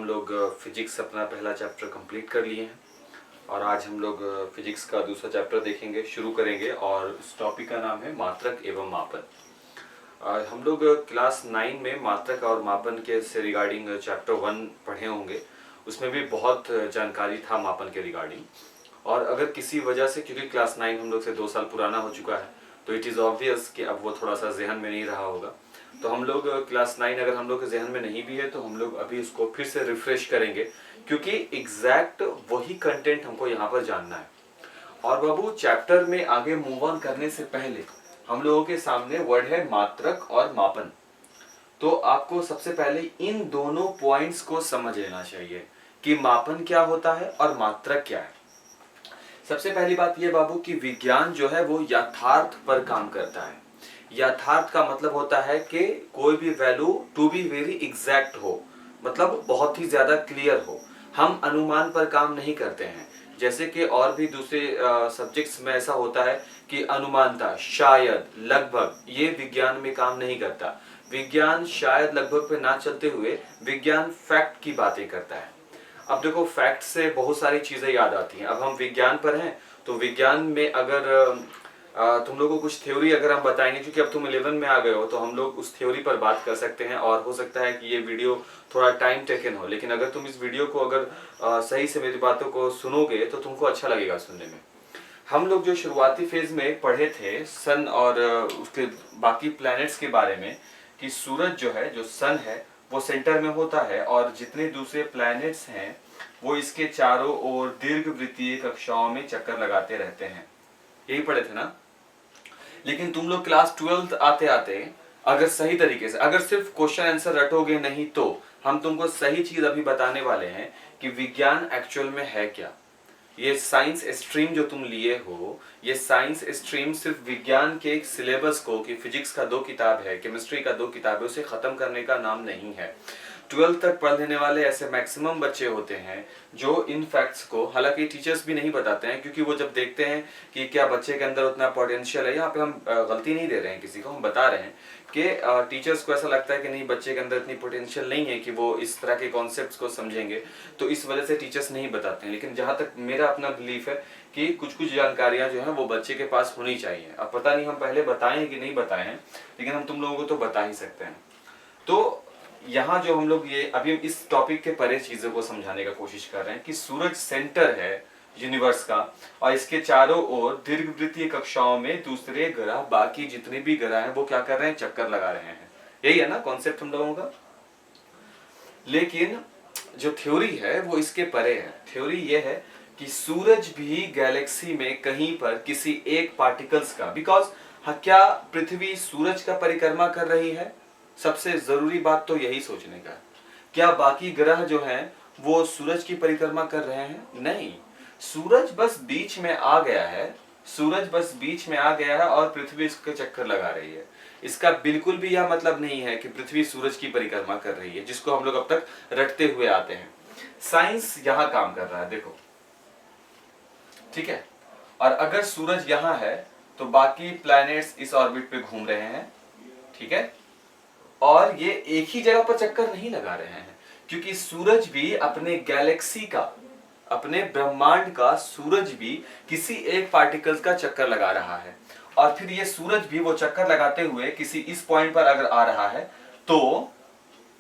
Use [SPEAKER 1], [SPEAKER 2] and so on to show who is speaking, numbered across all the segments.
[SPEAKER 1] हम लोग फिजिक्स अपना पहला चैप्टर कंप्लीट कर लिए हैं और आज हम लोग फिजिक्स का दूसरा चैप्टर देखेंगे, शुरू करेंगे। और इस टॉपिक का नाम है मात्रक एवं मापन। हम लोग क्लास 9 में मात्रक और मापन के से रिगार्डिंग चैप्टर 1 पढ़े होंगे। उसमें भी बहुत जानकारी था मापन के रिगार्डिंग। और अगर किसी वजह से, क्योंकि क्लास 9 हम लोग से 2 साल पुराना हो चुका है, तो इट इज़ ऑब्वियस कि अब वो थोड़ा सा जहन में नहीं रहा होगा। तो हम लोग क्लास 9 अगर हम लोग के जहन में नहीं भी है तो हम लोग अभी उसको फिर से रिफ्रेश करेंगे, क्योंकि एग्जैक्ट वही कंटेंट हमको यहाँ पर जानना है। और बाबू, चैप्टर में आगे मूव ऑन करने से पहले हम लोगों के सामने वर्ड है मात्रक और मापन। तो आपको सबसे पहले इन दोनों पॉइंट्स को समझ लेना चाहिए कि मापन क्या होता है और मात्रक क्या है। सबसे पहली बात यह बाबू कि विज्ञान जो है वो यथार्थ पर काम करता है। यथार्थ का मतलब होता है कि कोई भी value to be very exact हो, मतलब बहुत ही ज्यादा क्लियर हो। हम अनुमान पर काम नहीं करते हैं, जैसे कि और भी दूसरे सब्जेक्ट्स में ऐसा होता है कि अनुमानता, शायद, लगभग, ये विज्ञान में काम नहीं करता। विज्ञान शायद लगभग पे ना चलते हुए विज्ञान फैक्ट की बातें करता है। अब देखो, फैक्ट से बहुत सारी चीजें याद आती हैं। अब हम विज्ञान पर हैं तो विज्ञान में अगर तुम लोगों को कुछ थ्योरी अगर हम बताएंगे, क्योंकि अब तुम 11 में आ गए हो, तो हम लोग उस थ्योरी पर बात कर सकते हैं। और हो सकता है कि ये वीडियो थोड़ा टाइम टेकन हो, लेकिन अगर तुम इस वीडियो को अगर सही से मेरी बातों को सुनोगे तो तुमको अच्छा लगेगा सुनने में। हम लोग जो शुरुआती फेज में पढ़े थे सन और उसके बाकी प्लैनेट्स के बारे में, कि सूरज जो है, जो सन है, वो सेंटर में होता है और जितने दूसरे प्लैनेट्स हैं वो इसके चारों ओर दीर्घवृत्तीय कक्षाओं में चक्कर लगाते रहते हैं। यही पढ़े थे ना। लेकिन तुम लोग क्लास 12 आते आते अगर सही तरीके से, अगर सिर्फ क्वेश्चन आंसर रटोगे नहीं, तो हम तुमको सही चीज अभी बताने वाले हैं कि विज्ञान एक्चुअल में है क्या। ये साइंस स्ट्रीम जो तुम लिए हो, ये साइंस स्ट्रीम सिर्फ विज्ञान के एक सिलेबस को, कि फिजिक्स का 2 किताब है, केमिस्ट्री का 2 किताब है, उसे खत्म करने का नाम नहीं है। 12 तक पढ़ लेने वाले ऐसे मैक्सिमम बच्चे होते हैं जो इन फैक्ट्स को, हालांकि टीचर्स भी नहीं बताते हैं, क्योंकि वो जब देखते हैं कि क्या बच्चे के अंदर उतना पोटेंशियल है, यहाँ पे हम गलती नहीं दे रहे हैं किसी को, हम बता रहे हैं कि टीचर्स को ऐसा लगता है कि नहीं, बच्चे के अंदर इतनी पोटेंशियल नहीं है कि वो इस तरह के कॉन्सेप्ट्स को समझेंगे, तो इस वजह से टीचर्स नहीं बताते हैं। लेकिन जहां तक मेरा अपना बिलीफ है कि कुछ कुछ जानकारियां जो है वो बच्चे के पास होनी चाहिए। अब पता नहीं हम पहले बताए हैं कि नहीं बताए हैं, लेकिन हम तुम लोगों को तो बता ही सकते हैं। तो यहाँ जो हम लोग ये अभी इस टॉपिक के परे चीजों को समझाने का कोशिश कर रहे हैं कि सूरज सेंटर है यूनिवर्स का, और इसके चारों ओर दीर्घवृत्तीय कक्षाओं में दूसरे ग्रह, बाकी जितने भी ग्रह हैं, वो क्या कर रहे हैं, चक्कर लगा रहे हैं। यही है ना कॉन्सेप्ट हम लोगों का। लेकिन जो थ्योरी है वो इसके परे है। थ्योरी ये है कि सूरज भी गैलेक्सी में कहीं पर किसी एक पार्टिकल्स का, बिकॉज क्या पृथ्वी सूरज का परिक्रमा कर रही है? सबसे जरूरी बात तो यही सोचने का। क्या बाकी ग्रह जो हैं वो सूरज की परिक्रमा कर रहे हैं? नहीं, सूरज बस बीच में आ गया है। सूरज बस बीच में आ गया है और पृथ्वी इसके चक्कर लगा रही है। इसका बिल्कुल भी यह मतलब नहीं है कि पृथ्वी सूरज की परिक्रमा कर रही है, जिसको हम लोग अब तक रटते हुए आते हैं। साइंस यहां काम कर रहा है, देखो, ठीक है। और अगर सूरज यहां है तो बाकी प्लैनेट्स इस ऑर्बिट पे घूम रहे हैं, ठीक है। और ये एक ही जगह पर चक्कर नहीं लगा रहे हैं, क्योंकि सूरज भी अपने गैलेक्सी का, अपने ब्रह्मांड का सूरज भी किसी एक पार्टिकल्स का चक्कर लगा रहा है। और फिर ये सूरज भी वो चक्कर लगाते हुए किसी इस पॉइंट पर अगर आ रहा है तो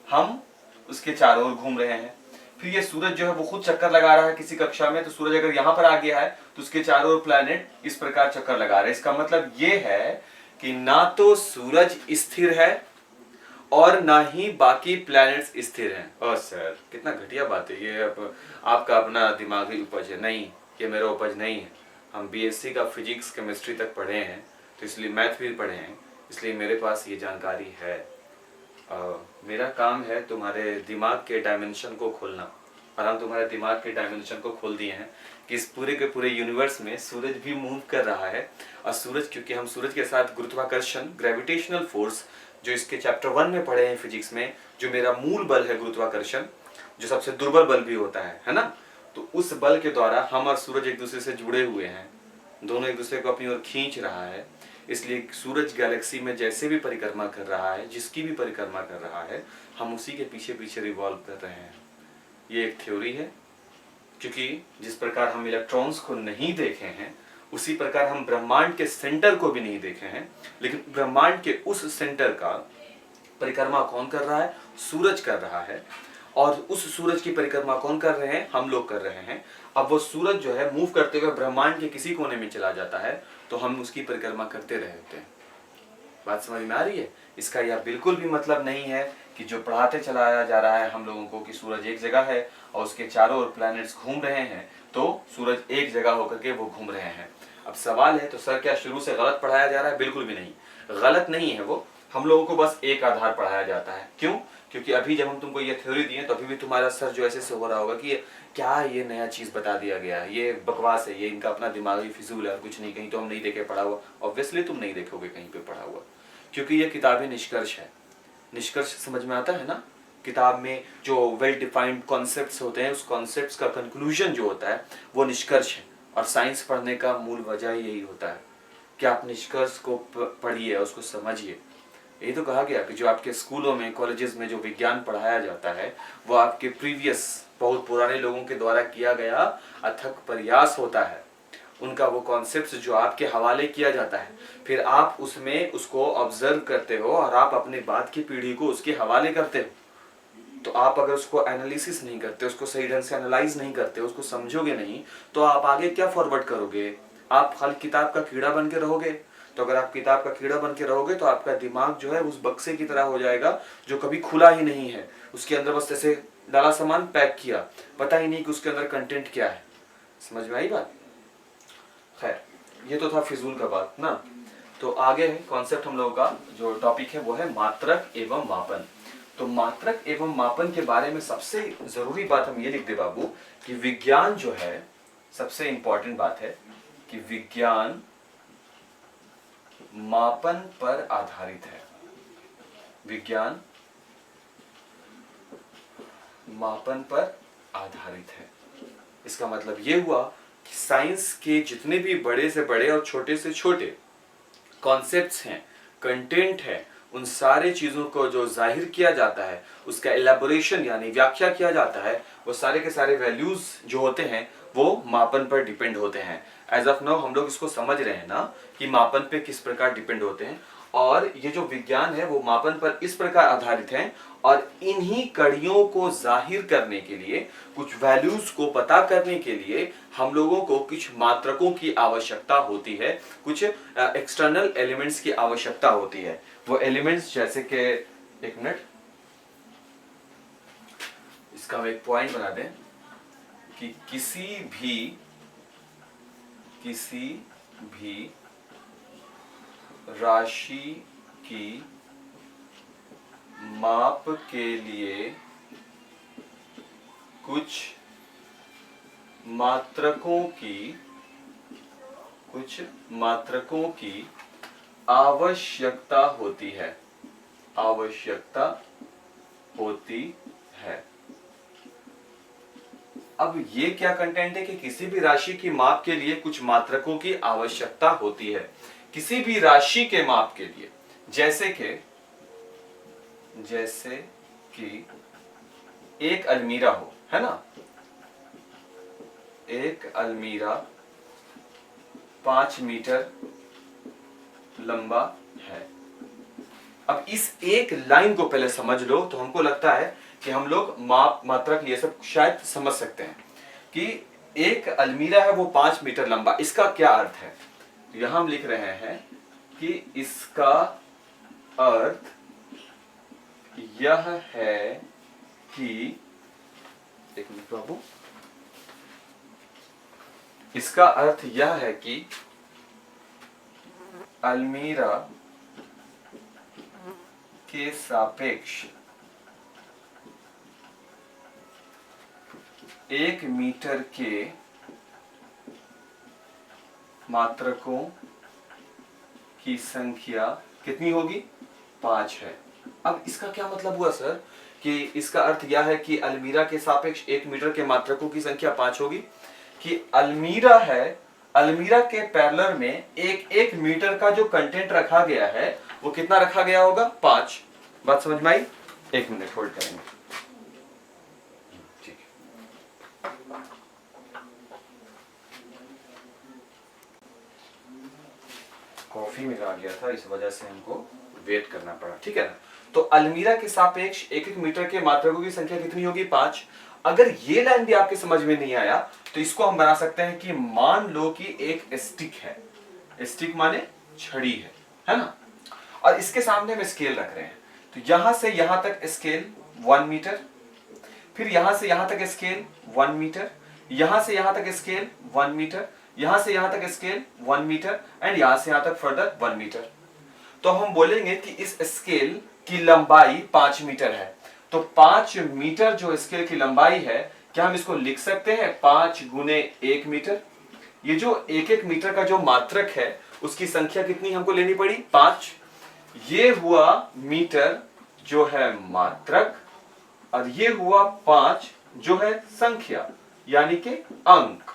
[SPEAKER 1] हम उसके चारों ओर घूम रहे हैं। फिर ये सूरज जो है वो खुद चक्कर लगा रहा है किसी कक्षा में, तो सूरज अगर यहां पर आ गया है तो उसके चारों ओर प्लैनेट इस प्रकार चक्कर लगा रहे हैं। इसका मतलब ये है कि ना तो सूरज स्थिर है और ना ही बाकी प्लैनेट्स स्थिर हैं। और सर, कितना घटिया बात है ये। अब आपका अपना दिमागी उपज है। नहीं, ये मेरा उपज नहीं है। हम बीएससी का फिजिक्स केमिस्ट्री तक पढ़े हैं, तो इसलिए मैथ भी पढ़े हैं, इसलिए मेरे पास ये जानकारी है। मेरा काम है तुम्हारे दिमाग के डायमेंशन को खोलना, और हम तुम्हारे दिमाग के डायमेंशन को खोल दिए हैं कि इस पूरे के पूरे यूनिवर्स में सूरज भी मूव कर रहा है। और सूरज, क्योंकि हम सूरज के साथ गुरुत्वाकर्षण, ग्रेविटेशनल फोर्स, जो इसके चैप्टर 1 में पढ़े हैं फिजिक्स में, जो मेरा मूल बल है गुरुत्वाकर्षण, जो सबसे दुर्बल बल भी होता है ना, तो उस बल के द्वारा हम और सूरज एक दूसरे से जुड़े हुए हैं, दोनों एक दूसरे को अपनी ओर खींच रहा है। इसलिए सूरज गैलेक्सी में जैसे भी परिक्रमा कर रहा है, जिसकी भी परिक्रमा कर रहा है, हम उसी के पीछे पीछे रिवॉल्व कर रहे हैं। ये एक थ्योरी है, क्योंकि जिस प्रकार हम इलेक्ट्रॉन्स को नहीं देखे हैं उसी प्रकार हम ब्रह्मांड के सेंटर को भी नहीं देखे हैं, लेकिन ब्रह्मांड के उस सेंटर का परिक्रमा कौन कर रहा है? सूरज कर रहा है। और उस सूरज की परिक्रमा कौन कर रहे हैं? हम लोग कर रहे हैं। अब वो सूरज जो है मूव करते हुए ब्रह्मांड के किसी कोने में चला जाता है तो हम उसकी परिक्रमा करते रहते हैं। बात समझ में आ रही है? इसका यह बिल्कुल भी मतलब नहीं है कि जो पढ़ाते चलाया जा रहा है हम लोगों को कि सूरज एक जगह है और उसके चारों ओर प्लैनेट्स घूम रहे हैं तो सूरज एक जगह होकर के वो घूम रहे हैं। अब सवाल है तो सर क्या शुरू से गलत पढ़ाया जा रहा है? बिल्कुल भी नहीं, गलत नहीं है वो। हम लोगों को बस एक आधार पढ़ाया जाता है। क्यों? क्योंकि अभी जब हम तुमको ये थ्योरी दिए तो अभी भी तुम्हारा सर जो ऐसे से हो रहा होगा कि क्या ये नया चीज बता दिया गया है, ये बकवास है, ये इनका अपना दिमागी फिजूल है, कुछ नहीं, कहीं तो हम नहीं देखे पढ़ा हुआ। ऑब्वियसली तुम नहीं देखोगे कहीं पे पढ़ा हुआ, क्योंकि ये किताबें निष्कर्ष है। निष्कर्ष समझ में आता है ना? किताब में जो वेल डिफाइंड कॉन्सेप्ट्स होते हैं उस कॉन्सेप्ट्स का कंक्लूजन जो होता है वो निष्कर्ष है। और साइंस पढ़ने का मूल वजह यही होता है कि आप निष्कर्ष को पढ़िए, उसको समझिए। यही तो कहा गया कि जो आपके स्कूलों में कॉलेजेस में जो विज्ञान पढ़ाया जाता है वो आपके प्रीवियस बहुत पुराने लोगों के द्वारा किया गया अथक प्रयास होता है। उनका वो कॉन्सेप्ट्स जो आपके हवाले किया जाता है, फिर आप उसमें उसको ऑब्जर्व करते हो और आप अपने बाद की पीढ़ी को उसके हवाले करते हो। तो आप अगर उसको एनालिसिस नहीं करते, उसको सही ढंग से एनालाइज नहीं करते, उसको समझोगे नहीं, तो आप आगे क्या फॉरवर्ड करोगे? आप खाली किताब का कीड़ा बन के रहोगे। तो अगर आप किताब का कीड़ा बन के रहोगे तो आपका दिमाग जो है उस बक्से की तरह हो जाएगा जो कभी खुला ही नहीं है। उसके अंदर बस ऐसे डाला सामान, पैक किया, पता ही नहीं कि उसके अंदर कंटेंट क्या है। समझ में आई बात? खैर, ये तो था फिजूल का बात ना। तो आगे है कॉन्सेप्ट, हम लोगों का जो टॉपिक है वो है मात्रक एवं मापन। तो मात्रक एवं मापन के बारे में सबसे जरूरी बात हम ये लिख दे बाबू कि विज्ञान जो है, सबसे इंपॉर्टेंट बात है कि विज्ञान मापन पर आधारित है। विज्ञान मापन पर आधारित है। इसका मतलब ये हुआ कि साइंस के जितने भी बड़े से बड़े और छोटे से छोटे कॉन्सेप्ट्स हैं, कंटेंट है, उन सारे चीजों को जो जाहिर किया जाता है, उसका एलैबोरेशन यानी व्याख्या किया जाता है, वो सारे के सारे वैल्यूज जो होते हैं वो मापन पर डिपेंड होते हैं। एज ऑफ नाउ हम लोग इसको समझ रहे हैं ना कि मापन पे किस प्रकार डिपेंड होते हैं। और ये जो विज्ञान है वो मापन पर इस प्रकार आधारित है और इन्हीं कड़ियों को जाहिर करने के लिए, कुछ वैल्यूज को पता करने के लिए हम लोगों को कुछ मात्रकों की आवश्यकता होती है, कुछ एक्सटर्नल एलिमेंट्स की आवश्यकता होती है। वो एलिमेंट्स जैसे कि, एक मिनट, इसका हम एक पॉइंट बना दें कि किसी भी राशि की माप के लिए कुछ मात्रकों की आवश्यकता होती है। अब ये क्या कंटेंट है कि किसी भी राशि की माप के लिए कुछ मात्रकों की आवश्यकता होती है। किसी भी राशि के माप के लिए, जैसे कि एक अलमीरा हो, है ना? एक अलमीरा 5 मीटर लंबा है। अब इस एक लाइन को पहले समझ लो तो हमको लगता है कि हम लोग माप, मात्रक, ये सब शायद समझ सकते हैं कि एक अलमीरा है वो 5 मीटर लंबा। इसका क्या अर्थ है? यहां हम लिख रहे हैं कि इसका अर्थ यह है कि, एक मिनट बाबू, इसका अर्थ यह है कि अलमीरा के सापेक्ष 1 मीटर के मात्रकों की संख्या कितनी होगी? 5 है। अब इसका क्या मतलब हुआ सर कि इसका अर्थ यह है कि अलमीरा के सापेक्ष 1 मीटर के मात्रकों की संख्या 5 होगी, कि अलमीरा है, अलमीरा के पैरेलल में 1 मीटर का जो कंटेंट रखा गया है वो कितना रखा गया होगा? 5। बात समझ में आई? 1 मिनट होल्ड करेंगे। ठीक है, कॉफी मिला गया था, इस वजह से हमको वेट करना पड़ा, ठीक है ना। तो अलमीरा के सापेक्ष एक एक मीटर के मात्रकों की संख्या कितनी होगी? 5। अगर ये लाइन भी आपके समझ में नहीं आया तो इसको हम बना सकते हैं कि मान लो कि एक स्टिक है, स्टिक माने छड़ी है ना, और इसके सामने हम स्केल रख रहे हैं। तो यहां से यहां तक स्केल 1 मीटर, फिर यहां से यहां तक स्केल 1 मीटर, यहां से यहां तक स्केल 1 मीटर, यहां से यहां तक स्केल 1 मीटर एंड यहां से यहां तक फर्दर 1 मीटर। तो हम बोलेंगे कि इस स्केल की लंबाई 5 मीटर है। तो 5 मीटर जो स्केल की लंबाई है, क्या हम इसको लिख सकते हैं 5 गुने 1 मीटर? ये जो 1-1 मीटर का जो मात्रक है उसकी संख्या कितनी हमको लेनी पड़ी? 5। ये हुआ मीटर जो है मात्रक, और ये हुआ 5 जो है संख्या यानी कि अंक।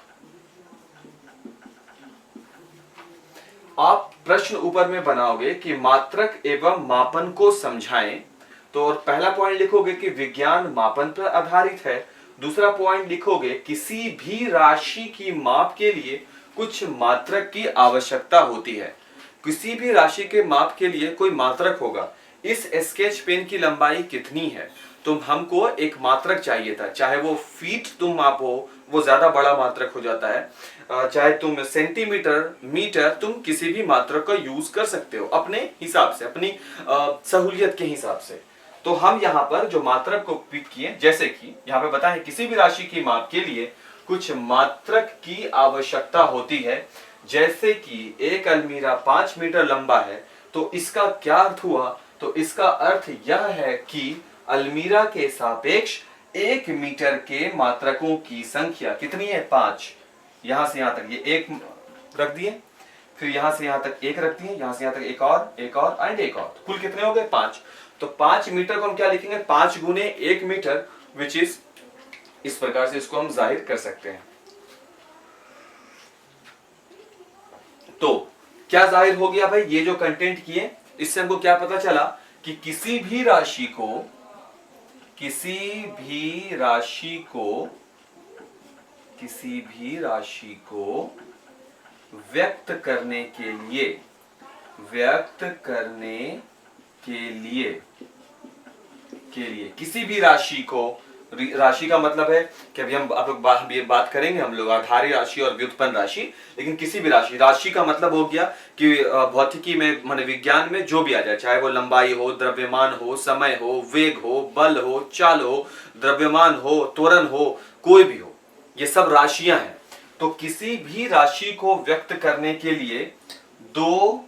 [SPEAKER 1] आप प्रश्न ऊपर में बनाओगे कि मात्रक एवं मापन को समझाएं, तो और पहला पॉइंट लिखोगे कि विज्ञान मापन पर आधारित है। दूसरा पॉइंट लिखोगे किसी भी राशि की माप के लिए कुछ मात्रक की आवश्यकता होती है। किसी भी राशि के माप के लिए कोई मात्रक होगा। इस स्केच पेन की लंबाई कितनी है? तो हमको एक मात्रक चाहिए था, चाहे वो फीट तुम मापो वो ज्यादा बड़ा मात्रक हो जाता है, चाहे तुम सेंटीमीटर, मीटर, तुम किसी भी मात्रक का यूज कर सकते हो अपने हिसाब से, अपनी सहूलियत के हिसाब से। तो हम यहाँ पर जो मात्रक को पिक किए, जैसे कि यहाँ पे बताएं किसी भी राशि की माप के लिए कुछ मात्रक की आवश्यकता होती है। जैसे कि एक अलमीरा 5 मीटर लंबा है, तो इसका क्या अर्थ हुआ? तो इसका अर्थ यह है कि अलमीरा के सापेक्ष 1 मीटर के मात्रकों की संख्या कितनी है? 5। यहां से यहां तक ये 1 रख दिए, फिर यहां से यहां तक 1 रख दिए, यहां से यहां तक एक और एंड एक और, कुल कितने हो गए? 5। तो 5 मीटर को हम क्या लिखेंगे? 5 गुने 1 मीटर, विच इज, इस प्रकार से इसको हम जाहिर कर सकते हैं। तो क्या जाहिर हो गया भाई? ये जो कंटेंट किए इससे हमको क्या पता चला कि किसी भी राशि को व्यक्त करने के लिए किसी भी राशि का मतलब है कि अभी हम बात करेंगे हम लोग आधारी राशि और व्युत्पन्न राशि, लेकिन किसी भी राशि का मतलब हो गया कि भौतिकी में, माने विज्ञान में जो भी आ जाए, चाहे वो लंबाई हो, द्रव्यमान हो, समय हो, वेग हो, बल हो, चाल हो, द्रव्यमान हो, त्वरण हो, कोई भी हो, ये सब राशियां हैं। तो किसी भी राशि को व्यक्त करने के लिए दो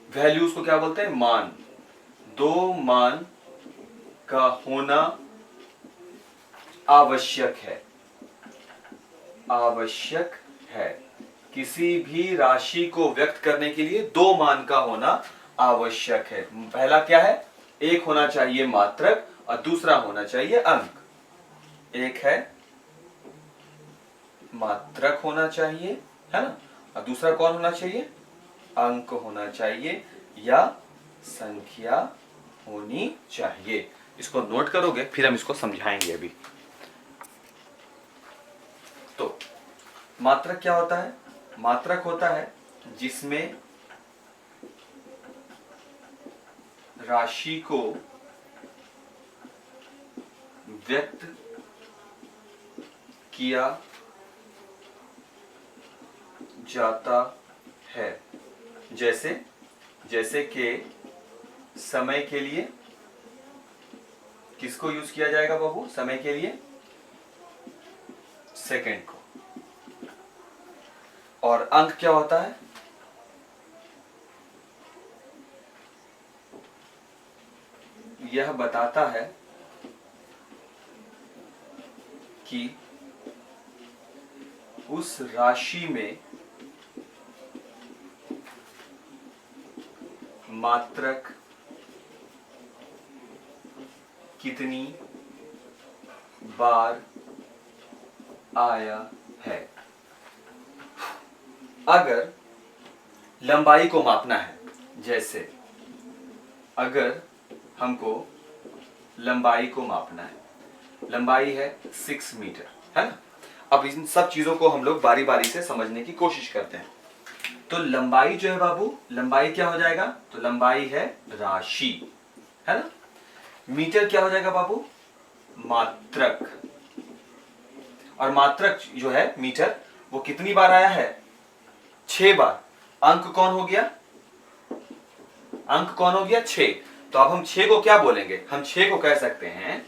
[SPEAKER 1] वैल्यूज को क्या बोलते हैं? मान। दो मान का होना आवश्यक है। किसी भी राशि को व्यक्त करने के लिए 2 मान का होना आवश्यक है। पहला क्या है? एक होना चाहिए मात्रक और दूसरा होना चाहिए अंक। एक है मात्रक होना चाहिए, है ना, और दूसरा कौन होना चाहिए? अंक होना चाहिए या संख्या होनी चाहिए। इसको नोट करोगे, फिर हम इसको समझाएंगे अभी। तो मात्रक क्या होता है? मात्रक होता है जिसमें राशि को व्यक्त किया जाता है। जैसे कि समय के लिए किसको यूज किया जाएगा बाबू? समय के लिए सेकंड को। और अंक क्या होता है? यह बताता है कि उस राशि में मात्रक कितनी बार आया है। अगर लंबाई को मापना है, जैसे अगर हमको लंबाई को मापना है, लंबाई है 6 मीटर, है ना। अब इन सब चीजों को हम लोग बारी बारी से समझने की कोशिश करते हैं। तो लंबाई जो है बाबू, लंबाई क्या हो जाएगा, तो लंबाई है राशि, है ना। मीटर क्या हो जाएगा बाबू, मात्रक। और मात्रक जो है मीटर, वो कितनी बार आया है, 6 बार। अंक कौन हो गया, अंक कौन हो गया, 6। तो अब हम 6 को क्या बोलेंगे, हम 6 को कह सकते हैं,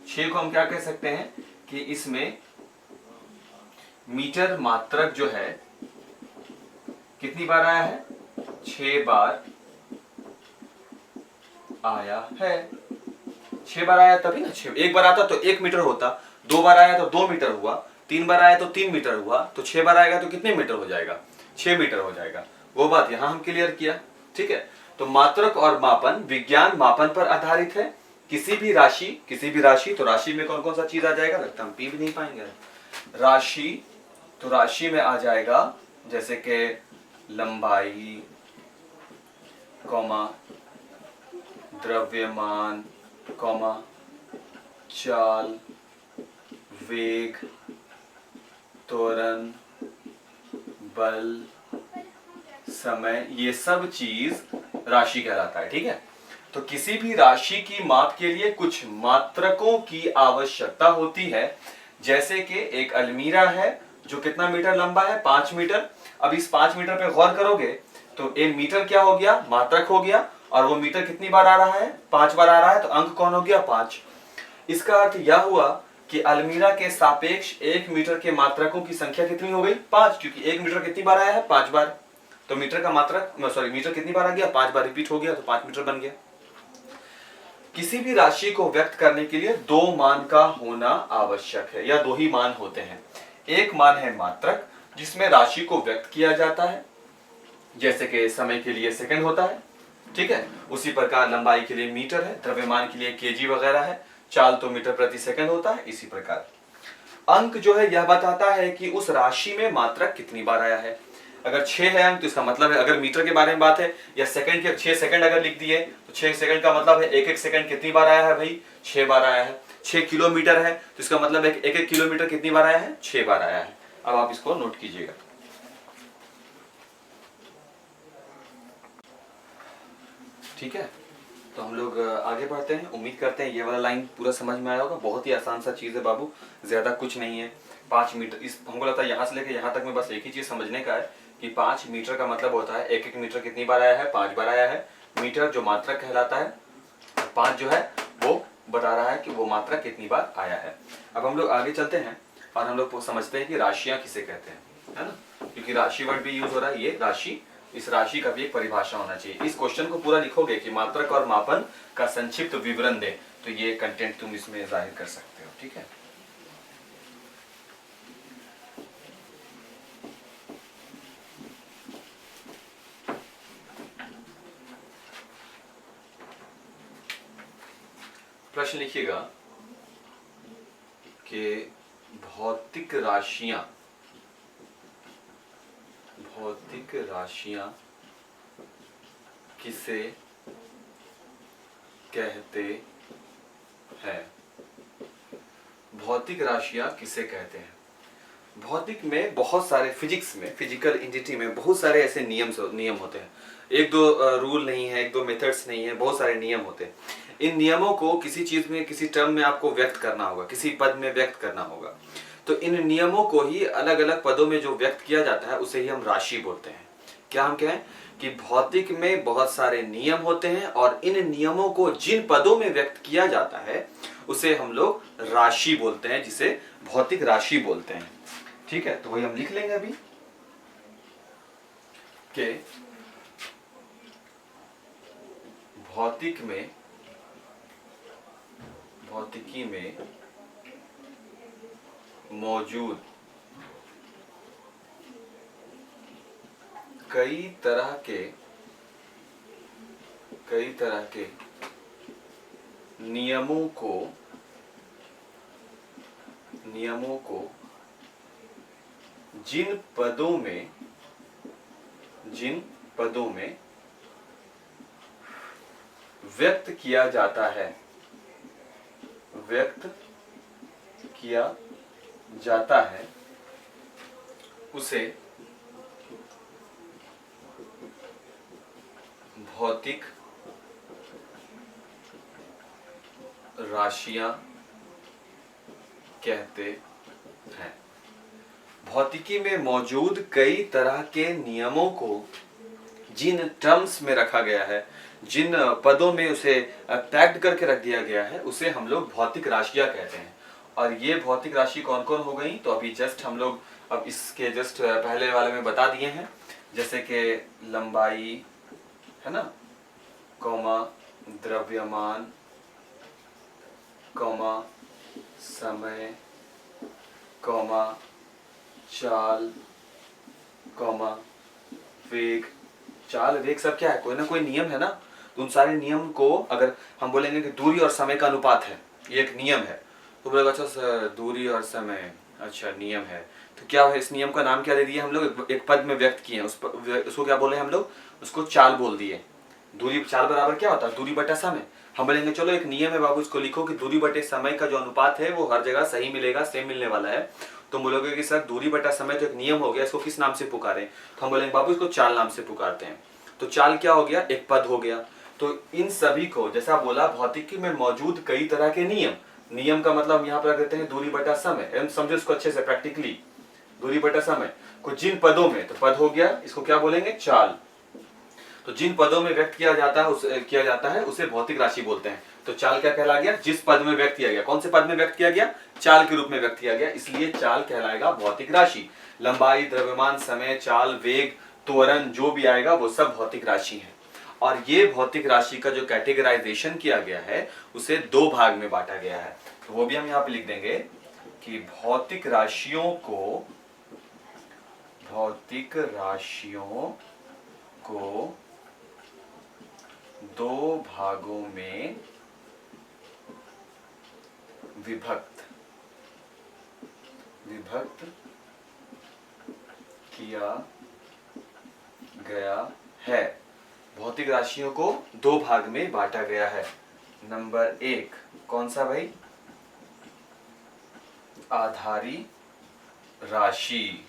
[SPEAKER 1] 6 को हम क्या कह सकते हैं कि इसमें मीटर मात्रक जो है कितनी बार आया है, 6 बार आया है। 6 बार आया तभी ना, 6 एक बार आता तो 1 मीटर होता, 2 बार आया तो 2 मीटर हुआ, 3 बार आया तो 3 मीटर हुआ, तो 6 बार आएगा तो कितने मीटर हो जाएगा, 6 मीटर हो जाएगा। वो बात यहां हम क्लियर किया, ठीक है। तो मात्रक और मापन, विज्ञान मापन पर आधारित है। किसी भी राशि, तो राशि में कौन कौन सा चीज आ जाएगा, लगता हम पी भी नहीं पाएंगे। राशि, तो राशि में आ जाएगा जैसे कि लंबाई, कॉमा, द्रव्यमान, कॉमा, चाल, वेग, त्वरण, बल, समय, ये सब चीज राशि कहलाता है, ठीक है। तो किसी भी राशि की माप के लिए कुछ मात्रकों की आवश्यकता होती है। जैसे कि एक अलमीरा है जो कितना मीटर लंबा है, 5 मीटर। अब इस 5 मीटर पे गौर करोगे तो एक मीटर क्या हो गया, मात्रक हो गया, और वो मीटर कितनी बार आ रहा है, 5 बार आ रहा है, तो अंक कौन हो गया, 5। इसका अर्थ यह हुआ कि अलमीरा के सापेक्ष 1 मीटर के मात्रकों की संख्या कितनी हो गई, 5, क्योंकि 1 मीटर कितनी बार आया है, 5 बार। तो मीटर का मात्रक, सॉरी, मीटर कितनी बार आ गया, 5 बार रिपीट हो गया, तो 5 मीटर बन गया। किसी भी राशि को व्यक्त करने के लिए 2 मान का होना आवश्यक है, या 2 ही मान होते हैं। एक मान है मात्रक, जिसमें राशि को व्यक्त किया जाता है, जैसे कि समय के लिए सेकंड होता है, ठीक है। उसी प्रकार लंबाई के लिए मीटर है, द्रव्यमान के लिए केजी वगैरह है, चाल तो मीटर प्रति सेकंड होता है, इसी प्रकार। अंक जो है यह बताता है कि उस राशि में मात्रक कितनी बार आया है। अगर 6 है अंक तो इसका मतलब है, अगर मीटर के बारे में बात है या सेकंड के 6 सेकंड अगर लिख दिए तो 6 सेकंड का मतलब है एक एक सेकंड कितनी बार आया है भाई, 6 बार आया है। 6 किलोमीटर है तो इसका मतलब है एक एक किलोमीटर कितनी बार आया है, 6 बार आया है। अब आप इसको नोट कीजिएगा, ठीक है। तो हम लोग आगे बढ़ते हैं। उम्मीद करते हैं ये वाला लाइन पूरा समझ में आया होगा। बहुत ही आसान सा चीज़ है बाबू, ज़्यादा कुछ नहीं है। 5 मीटर, इस हमको लगता है यहाँ से लेकर यहाँ तक में बस एक ही चीज़ समझने का है कि 5 मीटर का मतलब होता है एक एक मीटर कितनी बार आया है, 5 बार आया है। मीटर जो मात्रक कहलाता है, 5 जो है वो बता रहा है कि वो मात्रक कितनी बार आया है। अब हम लोग आगे चलते हैं और हम लोग समझते हैं कि राशियाँ किसे कहते हैं, है ना, क्योंकि राशि वर्ड भी यूज हो रहा है। ये राशि, इस राशि का भी एक परिभाषा होना चाहिए। इस क्वेश्चन को पूरा लिखोगे कि मात्रक और मापन का संक्षिप्त विवरण दे, तो ये कंटेंट तुम इसमें जाहिर कर सकते हो, ठीक है। प्रश्न लिखिएगा कि भौतिक राशियां किसे कहते हैं। भौतिक राशियां किसे कहते हैं। भौतिक में बहुत सारे, फिजिक्स में, फिजिकल एंटिटी में बहुत सारे ऐसे नियम होते हैं। एक दो रूल नहीं है, एक दो मेथड्स नहीं है, बहुत सारे नियम होते हैं। इन नियमों को किसी चीज में, किसी टर्म में आपको व्यक्त करना होगा, किसी पद में व्यक्त करना होगा। तो इन नियमों को ही अलग अलग पदों में जो व्यक्त किया जाता है उसे ही हम राशि बोलते हैं। क्या हम कहें कि भौतिक में बहुत सारे नियम होते हैं और इन नियमों को जिन पदों में व्यक्त किया जाता है उसे हम लोग राशि बोलते हैं, जिसे भौतिक राशि बोलते हैं, ठीक है। तो वही हम लिख लेंगे अभी कि भौतिकी में मौजूद कई तरह के नियमों को जिन पदों में व्यक्त किया जाता है उसे भौतिक राशियां कहते हैं। भौतिकी में मौजूद कई तरह के नियमों को जिन टर्म्स में रखा गया है, जिन पदों में उसे पैक्ड करके रख दिया गया है, उसे हम लोग भौतिक राशियां कहते हैं। और ये भौतिक राशि कौन कौन हो गई, तो अभी जस्ट हम लोग अब इसके जस्ट पहले वाले में बता दिए हैं, जैसे कि लंबाई है ना, कौमा द्रव्यमान, कौमा समय, कौमा चाल, कौमा वेग। चाल वेग सब क्या है, कोई ना कोई नियम है ना। तो उन सारे नियम को अगर हम बोलेंगे कि दूरी और समय का अनुपात है, ये एक नियम है, तो बोलेगा अच्छा सर दूरी और समय अच्छा नियम है, तो क्या है इस नियम का नाम क्या दे दिया हम लोग, एक पद में व्यक्त किए, उसको क्या बोले हम लोग, उसको चाल बोल दिए। दूरी चाल बराबर क्या होता है, दूरी बटा समय। हम बोलेंगे चलो एक नियम है बाबू, इसको लिखो कि दूरी बटे समय का जो अनुपात है वो हर जगह सही मिलेगा, सेम मिलने वाला है। तो बोलोगे कि सर दूरी बटा समय तो एक नियम हो गया, इसको किस नाम से पुकारें, तो हम बोलेंगे बाबू इसको चाल नाम से पुकारते हैं। तो चाल क्या हो गया, एक पद हो गया। तो इन सभी को जैसा बोला, भौतिकी में मौजूद कई तरह के नियम, नियम का मतलब यहाँ पर कहते हैं दूरी बटा समय, समझो इसको अच्छे से प्रैक्टिकली, दूरी बटा समय को जिन पदों में, तो पद हो गया, इसको क्या बोलेंगे चाल। तो जिन पदों में व्यक्त किया जाता है उसे भौतिक राशि बोलते हैं। तो चाल क्या कहला गया, जिस पद में व्यक्त किया गया, कौन से पद में व्यक्त किया गया, चाल के रूप में व्यक्त किया गया, इसलिए चाल कहलाएगा भौतिक राशि। लंबाई, द्रव्यमान, समय, चाल, वेग, त्वरण जो भी आएगा वो सब भौतिक राशि है। और ये भौतिक राशि का जो कैटेगराइजेशन किया गया है उसे दो भाग में बांटा गया है। तो वो भी हम यहाँ पे लिख देंगे कि भौतिक राशियों को दो भागों में विभक्त किया गया है। भौतिक राशियों को दो भाग में बांटा गया है। नंबर एक कौन सा भाई, आधारी राशि।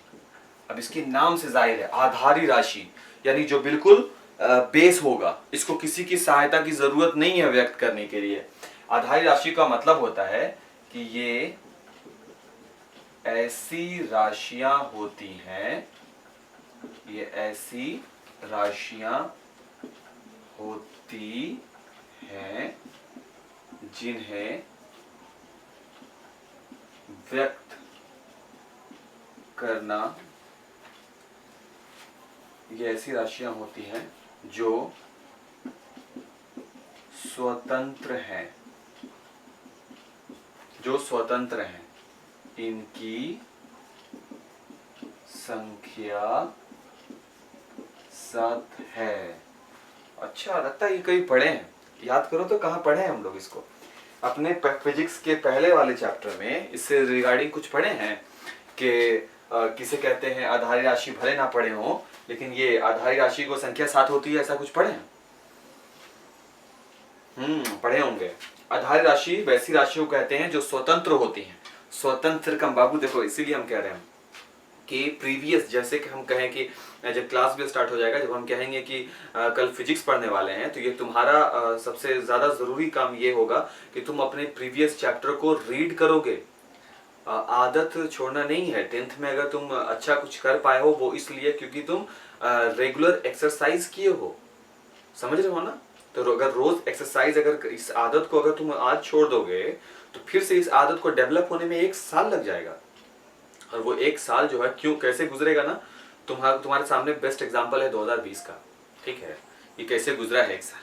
[SPEAKER 1] अब इसके नाम से जाहिर है आधारी राशि, यानी जो बिल्कुल बेस होगा, इसको किसी की सहायता की जरूरत नहीं है व्यक्त करने के लिए। आधारी राशि का मतलब होता है कि ये ऐसी राशियां होती हैं, ये ऐसी राशियां होती हैं जिन्हें व्यक्त करना, ये ऐसी राशियां होती हैं जो स्वतंत्र हैं, इनकी संख्या 7 है। अच्छा लगता है ये कहीं पढ़े हैं, याद करो तो कहाँ पढ़े हैं हम लोग इसको, अपने फिजिक्स के पहले वाले चैप्टर में इससे रिगार्डिंग कुछ पढ़े हैं कि किसे कहते हैं आधारी राशि। भले ना पढ़े हो लेकिन ये आधारी राशि को संख्या 7 होती है, ऐसा कुछ पढ़े हैं? पढ़े होंगे। आधारी राशि वैसी राशियों को कहते हैं जो स्वतंत्र होती हैं। स्वतंत्र का बाबू देखो, इसीलिए हम कह रहे हैं कि प्रीवियस, जैसे कि हम कहें कि जब क्लास भी स्टार्ट हो जाएगा, जब हम कहेंगे कि कल फिजिक्स पढ़ने वाले हैं, तो ये तुम्हारा सबसे ज़्यादा ज़रूरी काम ये होगा कि तुम अपने प्रीवियस चैप्टर को रीड करोगे। आदत छोड़ना नहीं है। 10th में अगर तुम अच्छा कुछ कर पाए हो वो इसलिए क्योंकि तुम रेगुलर एक्सरसाइज किए हो, समझ रहे हो ना। तो अगर रोज एक्सरसाइज, अगर इस आदत को अगर तुम आज छोड़ दोगे तो फिर से इस आदत को डेवलप होने में 1 साल लग जाएगा। और वो 1 साल जो है क्यों कैसे गुजरेगा ना, तुम्हारे सामने बेस्ट एग्जांपल है 2020 का, ठीक है, ये कैसे गुजरा है 1 साल,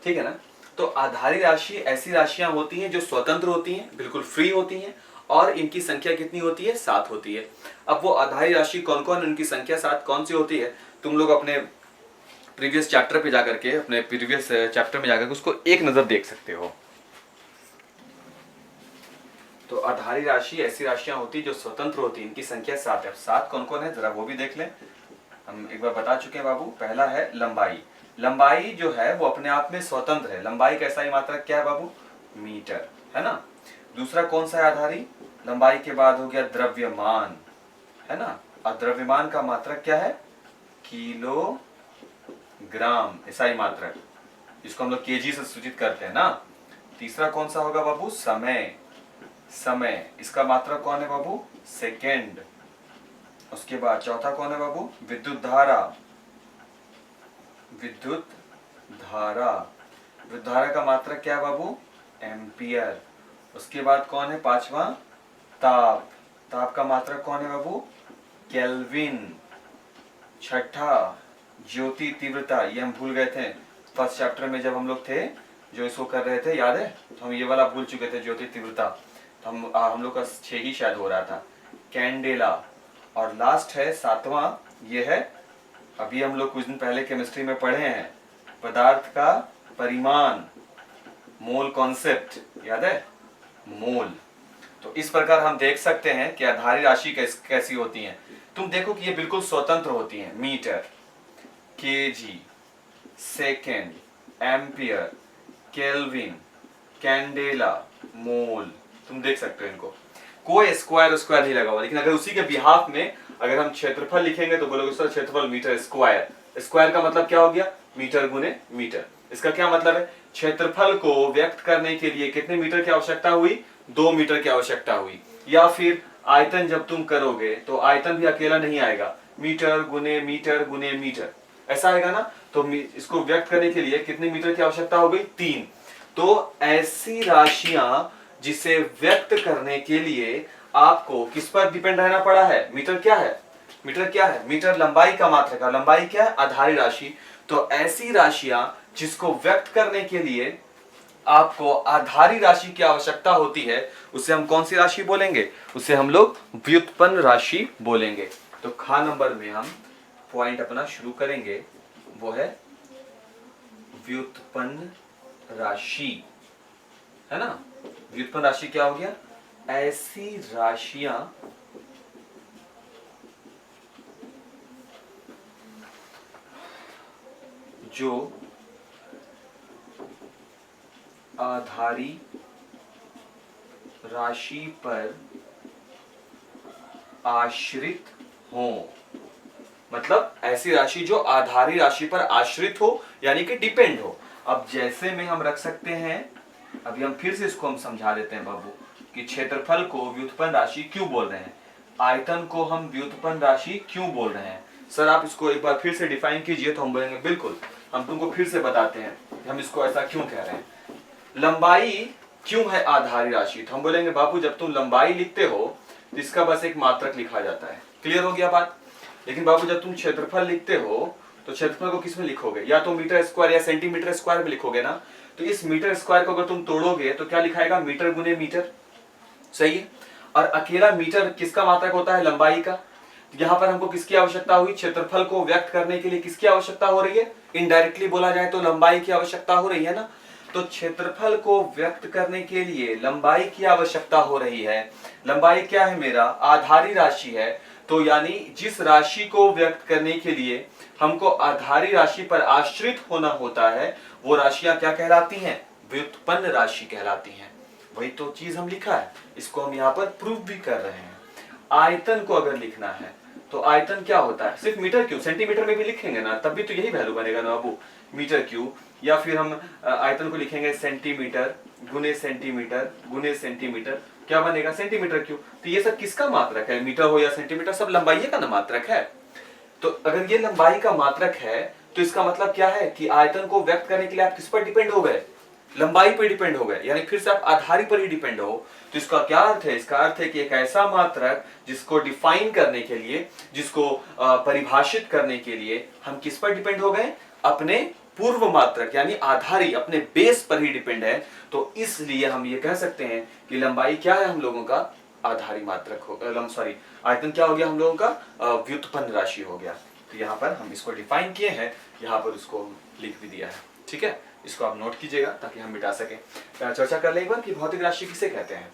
[SPEAKER 1] ठीक है ना। तो आधारी राशि ऐसी राशियां होती हैं जो स्वतंत्र होती हैं, बिल्कुल फ्री होती हैं, और इनकी संख्या कितनी होती है, 7 होती है। अब वो आधारी राशि कौन कौन, उनकी संख्या 7 कौन सी होती है, तुम लोग अपने प्रीवियस चैप्टर पे जाकर के, अपने प्रीवियस चैप्टर में जाकर के उसको एक नजर देख सकते हो। तो आधारी राशि ऐसी राशियां होती जो स्वतंत्र होती, इनकी संख्या 7 है। 7 कौन कौन है जरा वो भी देख लें। हम एक बार बता चुके हैं बाबू। पहला है लंबाई। लंबाई जो है वो अपने आप में स्वतंत्र है। लंबाई का SI मात्रक क्या है बाबू, मीटर, है ना। दूसरा कौन सा है आधारी, लंबाई के बाद हो गया द्रव्यमान, है ना। और द्रव्यमान का मात्रक क्या है, किलोग्राम। ग्राम, एसआई मात्रक, जिसको हम लोग केजी से सूचित करते हैं ना। तीसरा कौन सा होगा बाबू? समय, समय, इसका मात्रक कौन है बाबू? सेकेंड। उसके बाद चौथा कौन है बाबू? विद्युत धारा, विद्युत धारा, विद्युत धारा का मात्रक क्या है बाबू? एम्पियर। उसके बाद कौन है पांचवा? ताप, ताप का मात्रक कौन है बाबू? केल्विन। छठा ज्योति तीव्रता, ये हम भूल गए थे फर्स्ट चैप्टर में जब हम लोग थे, जो इसको कर रहे थे, याद है? तो हम ये वाला भूल चुके थे, ज्योति तीव्रता। तो हम लोग का 6 ही शायद हो रहा था। कैंडेला। और लास्ट है सातवां, ये है अभी हम लोग कुछ दिन पहले केमिस्ट्री में पढ़े हैं, पदार्थ का परिमाण, मोल कॉन्सेप्ट, याद है? मोल। तो इस प्रकार हम देख सकते हैं कि आधारी राशि कैसी होती हैं। तुम देखो कि ये बिल्कुल स्वतंत्र होती हैं। Metre, KG, second, ampere, kelvin, candela, mole, तुम देख सकते हो इनको। कोई स्क्वायर स्क्वायर नहीं लगा हुआ, लेकिन अगर उसी के बिहाफ में अगर हम क्षेत्रफल लिखेंगे तो बोलोगे सर क्षेत्रफल मीटर स्क्वायर। स्क्वायर का मतलब क्या हो गया? मीटर गुने मीटर। इसका क्या मतलब है? क्षेत्रफल को व्यक्त करने के लिए कितने मीटर की आवश्यकता हुई? 2 मीटर की आवश्यकता हुई। या फिर आयतन जब तुम करोगे तो आयतन भी अकेला नहीं आएगा, मीटर गुने मीटर, ऐसा आएगा ना। तो इसको व्यक्त करने के लिए कितने मीटर की आवश्यकता हो गई? 3। तो ऐसी राशियां जिसे व्यक्त करने के लिए आपको किस पर डिपेंड रहना पड़ा है? मीटर क्या है? मीटर क्या है? मीटर लंबाई का मात्रक है। लंबाई क्या है? आधारी राशि। तो ऐसी राशियां जिसको व्यक्त करने के लिए आपको आधारी राशि की आवश्यकता होती है, उसे हम कौन सी राशि बोलेंगे? उसे हम लोग व्युत्पन्न राशि बोलेंगे। तो खा नंबर में हम पॉइंट अपना शुरू करेंगे, वो है व्युत्पन्न राशि, है ना। व्युत्पन्न राशि क्या हो गया? ऐसी राशियां जो आधारी राशि पर आश्रित हो। मतलब ऐसी राशि जो आधारी राशि पर आश्रित हो, यानी कि डिपेंड हो। अब जैसे में हम रख सकते हैं, अभी हम फिर से इसको हम समझा देते हैं बाबू, कि क्षेत्रफल को व्युत्पन्न राशि क्यों बोल रहे हैं, आयतन को हम व्युत्पन्न राशि क्यों बोल रहे हैं। सर आप इसको एक बार फिर से डिफाइन कीजिए। तो हम बोलेंगे बिल्कुल, हम तुमको फिर से बताते हैं कि हम इसको ऐसा क्यों कह रहे हैं। लंबाई क्यों है आधारी राशि? तो हम बोलेंगे बाबू जब तुम लंबाई लिखते हो तो इसका बस एक मात्रक लिखा जाता है। क्लियर हो गया बात? लेकिन बाबू जब तुम क्षेत्रफल लिखते हो तो क्षेत्रफल को किस में लिखोगे? या तो मीटर स्क्वायर या सेंटीमीटर स्क्वायर में लिखोगे ना। तो इस मीटर स्क्वायर को अगर तुम तोड़ोगे तो क्या लिखाएगा? मीटर गुने मीटर। सही है। और अकेला मीटर किसका मात्रक होता है? लंबाई का। तो यहां पर हमको किसकी आवश्यकता हुई? क्षेत्रफल को व्यक्त करने के लिए किसकी आवश्यकता हो रही है? इनडायरेक्टली बोला जाए तो लंबाई की आवश्यकता हो रही है ना। तो क्षेत्रफल को व्यक्त करने के लिए लंबाई की आवश्यकता हो रही है। लंबाई क्या है मेरा? आधारी राशि है। तो यानी जिस राशि को व्यक्त करने के लिए हमको आधारी राशि पर आश्रित होना होता है, वो राशियां क्या कहलाती हैं? व्युत्पन्न राशि कहलाती हैं। वही तो चीज हम लिखा है, इसको हम यहाँ पर प्रूव भी कर रहे हैं। आयतन को अगर लिखना है तो आयतन क्या होता है? सिर्फ मीटर क्यूब, सेंटीमीटर में भी लिखेंगे ना तब भी तो यही वैल्यू बनेगा ना बाबू, मीटर क्यूब। या फिर हम आयतन को लिखेंगे सेंटीमीटर गुने सेंटीमीटर गुने सेंटीमीटर, क्या बनेगा? Centimetre cube. तो ये सब किसका मात्रक है? मीटर हो या सेंटीमीटर, सब लंबाई का ना मात्रक है। तो अगर ये लंबाई का मात्रक है तो इसका मतलब क्या है कि आयतन को व्यक्त करने के लिए आप किस पर डिपेंड हो गए? लंबाई पर डिपेंड हो गए, यानी फिर से आप आधारी पर ही डिपेंड हो। तो इसका क्या अर्थ है? इसका अर्थ है कि एक ऐसा मात्रक जिसको डिफाइन करने के लिए, जिसको परिभाषित करने के लिए हम किस पर डिपेंड हो गए? अपने पूर्व मात्रक यानी आधारी, अपने बेस पर ही डिपेंड है। तो इसलिए हम ये कह सकते हैं कि लंबाई क्या है हम लोगों का? आधारी मात्रक हो, सॉरी आयतन क्या हो गया हम लोगों का? व्युत्पन्न राशि हो गया। तो यहाँ पर हम इसको डिफाइन किए हैं, यहाँ पर उसको लिख भी दिया है। ठीक है, इसको आप नोट कीजिएगा ताकि हम मिटा सकें। चर्चा कर ले एक बार कि भौतिक राशि किसे कहते हैं।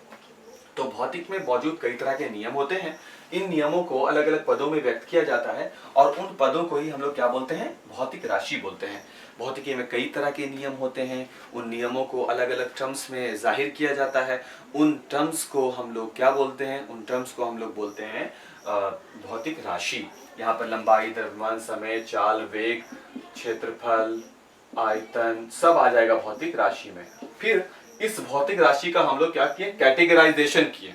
[SPEAKER 1] तो भौतिक में मौजूद कई तरह के नियम होते हैं। इन नियमों को अलग अलग पदों में व्यक्त किया जाता है और उन पदों को ही हम लोग क्या बोलते हैं, भौतिक राशि बोलते हैं। भौतिकी में कई तरह के नियम होते हैं, उन नियमों को अलग अलग टर्म्स में जाहिर किया जाता है। उन टर्म्स को हम लोग क्या बोलते हैं, उन टर्म्स को हम लोग बोलते हैं भौतिक राशि। यहाँ पर लंबाई, द्रव्यमान, समय, चाल, वेग, क्षेत्रफल, आयतन सब आ जाएगा भौतिक राशि में। फिर इस भौतिक राशि का हम लोग क्या किए, कैटेगराइजेशन किए,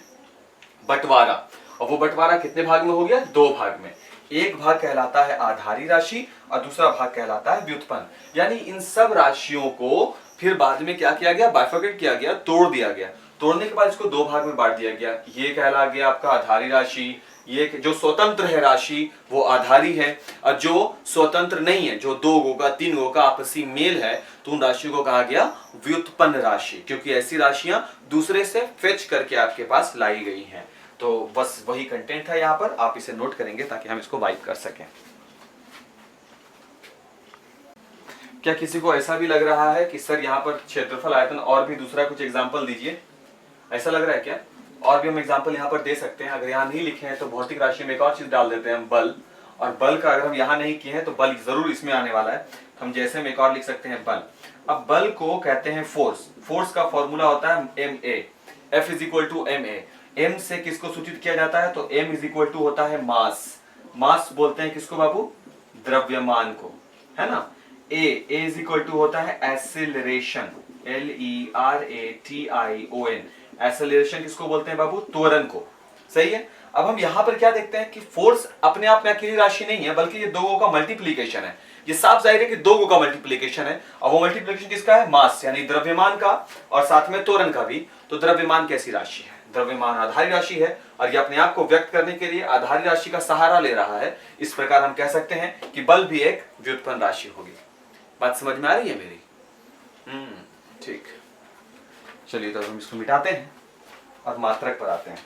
[SPEAKER 1] बंटवारा। और वो बंटवारा कितने भाग में हो गया, 2 भाग में। एक भाग कहलाता है आधारी राशि और दूसरा भाग कहलाता है व्युत्पन्न। यानी इन सब राशियों को फिर बाद में क्या किया गया, बाइफरकेट किया गया, तोड़ दिया गया। तोड़ने के बाद इसको 2 भाग में बांट दिया गया। ये कहला गया आपका आधारी राशि, ये जो स्वतंत्र है राशि वो आधारी है, और जो स्वतंत्र नहीं है, जो 2 होगा 3 होगा आपसी मेल है, तो उन राशियों को कहा गया व्युत्पन्न राशि, क्योंकि ऐसी राशियां दूसरे से फेच करके आपके पास लाई गई हैं। तो बस वही कंटेंट है, यहाँ पर आप इसे नोट करेंगे ताकि हम इसको वाइप कर सकें। क्या किसी को ऐसा भी लग रहा है कि सर यहाँ पर क्षेत्रफल, आयतन और भी दूसरा कुछ एग्जाम्पल दीजिए, ऐसा लग रहा है क्या? और भी हम एग्जाम्पल यहाँ पर दे सकते हैं। अगर यहाँ नहीं लिखे हैं तो भौतिक राशि में एक और चीज डाल देते हैं, बल। और बल का अगर हम यहाँ नहीं किए हैं तो बल जरूर इसमें आने वाला है, तो हम जैसे में एक और लिख सकते हैं बल। अब बल को कहते हैं फोर्स। फोर्स का फॉर्मूला होता है ma, F is equal to ma। m से किसको सूचित किया जाता है, तो m इज इक्वल टू होता है मास। मास बोलते हैं किसको बाबू, द्रव्यमान को, है ना। a इज इक्वल टू होता है एक्सीलरेशन, LERATION। एक्सेलरेशन किसको बोलते हैं बाबू, त्वरण को, सही है। अब हम यहाँ पर क्या देखते हैं कि फोर्स अपने आप में अकेली राशि नहीं है, बल्कि ये 2 का मल्टीप्लीकेशन है। ये साफ जाहिर है कि 2 का मल्टीप्लीकेशन है, और वो मल्टीप्लीकेशन किसका है, मास यानी द्रव्यमान का, और साथ में त्वरण का भी। तो द्रव्यमान कैसी राशि है, द्रव्यमान आधारी राशि है, और ये अपने आप को व्यक्त करने के लिए आधारी राशि का सहारा ले रहा है। इस प्रकार हम कह सकते हैं कि बल भी एक व्युत्पन्न राशि होगी। बात समझ में आ रही है मेरी? ठीक, चलिए तो हम इसको मिटाते हैं और मात्रक पर आते हैं।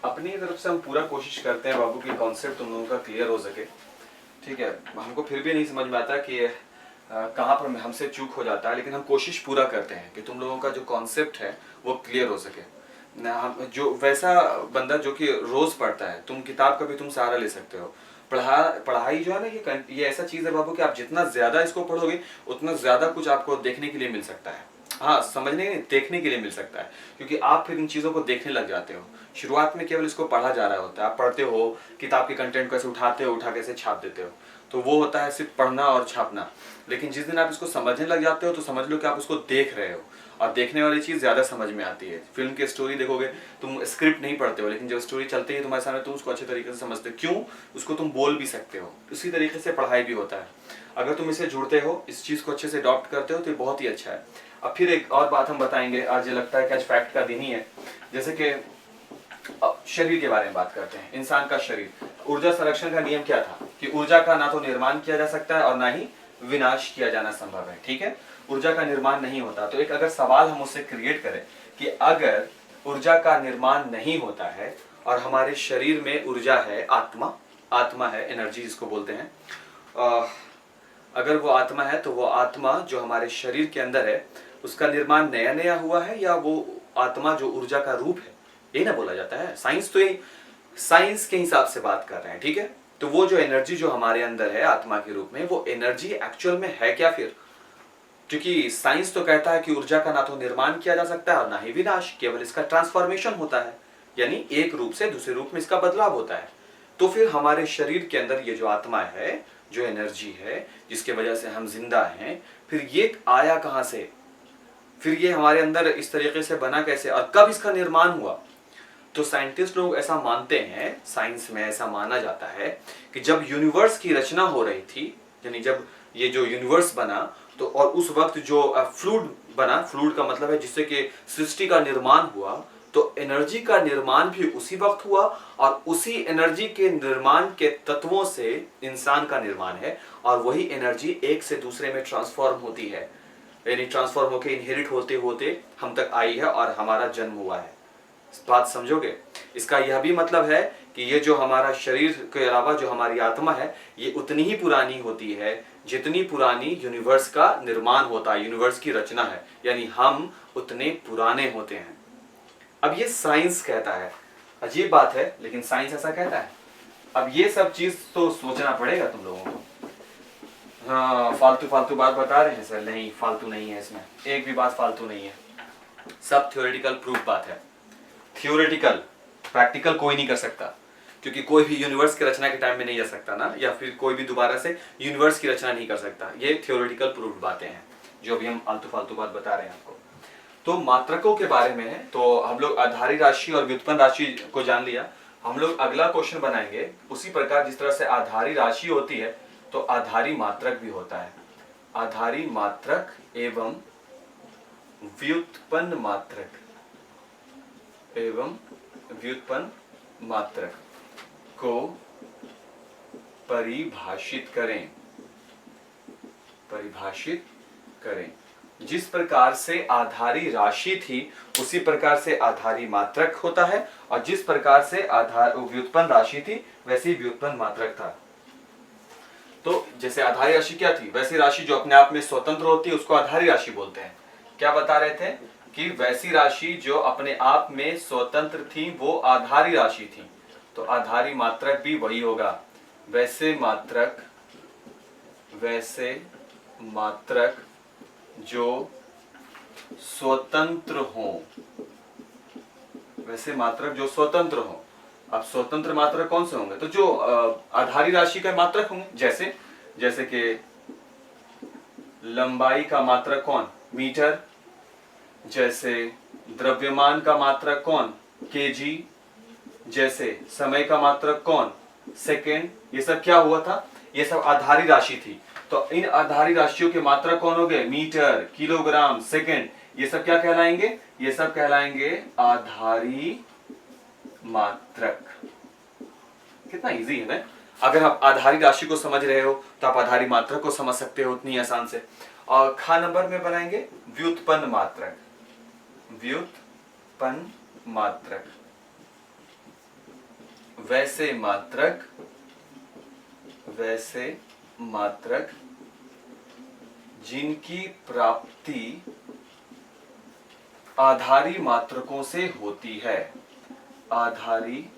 [SPEAKER 1] अपनी तरफ से हम पूरा कोशिश करते हैं बाबू कि कॉन्सेप्ट तुम लोगों का क्लियर हो सके, ठीक है। हमको फिर भी नहीं समझ में आता कि कहाँ पर हमसे चूक हो जाता है, लेकिन हम कोशिश पूरा करते हैं कि तुम लोगों का जो कॉन्सेप्ट है वो क्लियर हो सके। जो वैसा बंदा जो कि रोज पढ़ता है, तुम किताब का भी तुम सहारा ले सकते हो। पढ़ाई जो है ना, ये ऐसा चीज है बाबू कि आप जितना ज्यादा इसको पढ़ोगे उतना ज्यादा कुछ आपको देखने के लिए मिल सकता है। हाँ, समझने नहीं, देखने के लिए मिल सकता है, क्योंकि आप फिर इन चीजों को देखने लग जाते हो। शुरुआत में केवल इसको पढ़ा जा रहा होता है, आप पढ़ते हो, किताब के कंटेंट को ऐसे उठाते हो, उठा के ऐसे छाप देते हो, तो वो होता है सिर्फ पढ़ना और छापना। लेकिन जिस दिन आप इसको समझने लग जाते हो तो समझ लो कि आप उसको देख रहे हो, और देखने वाली चीज ज्यादा समझ में आती है। फिल्म की स्टोरी देखोगे, तुम स्क्रिप्ट नहीं पढ़ते हो, लेकिन जब स्टोरी चलती है तुम्हारे सामने, तुम उसको अच्छे तरीके से समझते हो, क्यों, उसको तुम बोल भी सकते हो। इसी तरीके से पढ़ाई भी होता है। अगर तुम इसे जुड़ते हो, इस चीज को अच्छे से अडॉप्ट करते हो, तो ये बहुत ही अच्छा है। अब फिर एक और बात हम बताएंगे, आज ये लगता है कि आज फैक्ट का दिन ही है। जैसे कि शरीर के बारे में बात करते हैं, इंसान का शरीर। ऊर्जा संरक्षण का नियम क्या था कि ऊर्जा का ना तो निर्माण किया जा सकता है और ना ही विनाश किया जाना संभव है, ठीक है। ऊर्जा का निर्माण नहीं होता। तो एक अगर सवाल हम उससे क्रिएट करें कि अगर ऊर्जा का निर्माण नहीं होता है और हमारे शरीर में ऊर्जा है, आत्मा है, एनर्जी जिसको बोलते हैं, अगर वो आत्मा है तो वो आत्मा जो हमारे शरीर के अंदर है उसका निर्माण नया नया हुआ है, या वो आत्मा जो ऊर्जा का रूप है, ये ना बोला जाता है। साइंस तो ये साइंस के हिसाब से बात कर रहे हैं, ठीक है। तो वो जो एनर्जी जो हमारे अंदर है आत्मा के रूप में, वो एनर्जी एक्चुअल में है क्या फिर? क्योंकि साइंस तो कहता है कि ऊर्जा का ना तो निर्माण किया जा सकता है और ना ही विनाश, केवल इसका ट्रांसफॉर्मेशन होता है, यानी एक रूप से दूसरे रूप में इसका बदलाव होता है। तो फिर हमारे शरीर के अंदर ये जो आत्मा है, जो एनर्जी है, जिसके वजह से हम जिंदा हैं, फिर ये आया कहां से, फिर ये हमारे अंदर इस तरीके से बना कैसे, और कब इसका निर्माण हुआ? तो साइंटिस्ट लोग ऐसा मानते हैं, साइंस में ऐसा माना जाता है कि जब यूनिवर्स की रचना हो रही थी, यानी जब ये जो यूनिवर्स बना, तो और उस वक्त जो फ्लूइड बना, फ्लूइड का मतलब है जिससे कि सृष्टि का निर्माण हुआ, तो एनर्जी का निर्माण भी उसी वक्त हुआ और उसी एनर्जी के निर्माण के तत्वों से इंसान का निर्माण है और वही एनर्जी एक से दूसरे में ट्रांसफॉर्म होती है, यानी ट्रांसफॉर्म होकर इनहेरिट होते होते हम तक आई है और हमारा जन्म हुआ है। इस बात समझोगे? इसका यह भी मतलब है कि ये जो हमारा शरीर के अलावा जो हमारी आत्मा है ये उतनी ही पुरानी होती है जितनी पुरानी यूनिवर्स का निर्माण होता है, यूनिवर्स की रचना है, यानी हम उतने पुराने होते हैं। अब ये साइंस कहता है, अजीब बात है लेकिन साइंस ऐसा कहता है। अब ये सब चीज तो सोचना पड़ेगा तुम लोगों को। हाँ, फालतू फालतू बात बता रहे हैं सर? नहीं, फालतू नहीं है, इसमें एक भी बात फालतू नहीं है, सब थ्योरेटिकल प्रूफ बात है। थ्योरेटिकल, प्रैक्टिकल कोई नहीं कर सकता, क्योंकि कोई भी यूनिवर्स की रचना के टाइम में नहीं जा सकता ना, या फिर कोई भी दोबारा से यूनिवर्स की रचना नहीं कर सकता। ये थ्योरेटिकल प्रूफ बातें हैं जो अभी हम आलतू फालतू बात बता रहे हैं आपको। तो मात्रकों के बारे में है, तो हम लोग आधारी राशि और व्युत्पन्न राशि को जान लिया। हम लोग अगला क्वेश्चन बनाएंगे उसी प्रकार जिस तरह से आधारी राशि होती है तो आधारी मात्रक भी होता है। आधारी मात्रक एवं व्युत्पन्न मात्रक को परिभाषित करें। जिस प्रकार से आधारी राशि थी उसी प्रकार से आधारी मात्रक होता है और जिस प्रकार से व्युत्पन्न राशि थी वैसी व्युत्पन्न मात्रक था। तो जैसे आधारी राशि क्या थी, वैसी राशि जो अपने आप में स्वतंत्र होती है उसको आधारी राशि बोलते हैं। क्या बता रहे थे कि वैसी राशि जो अपने आप में स्वतंत्र थी वो आधारी राशि थी, तो आधारी मात्रक भी वही होगा। वैसे मात्रक जो स्वतंत्र हो, वैसे मात्रक जो स्वतंत्र हो। अब स्वतंत्र मात्रक कौन से होंगे? तो जो आधारी राशि का मात्रक होंगे, जैसे कि लंबाई का मात्रक कौन? मीटर। जैसे द्रव्यमान का मात्रक कौन? केजी। जैसे समय का मात्रक कौन? सेकेंड। ये सब क्या हुआ था? ये सब आधारी राशि थी। तो इन आधारी राशियों के मात्रक कौन हो गए? Metre, kilogram, second. ये सब क्या कहलाएंगे? ये सब कहलाएंगे आधारी मात्रक। कितना इजी है ना? अगर आप आधारी राशि को समझ रहे हो तो आप आधारी मात्रक को समझ सकते हो उतनी आसान से। और ख नंबर में बनाएंगे व्युत्पन्न मात्रक। वैसे मात्रक जिनकी प्राप्ति आधारी मात्रकों से होती है। आधारी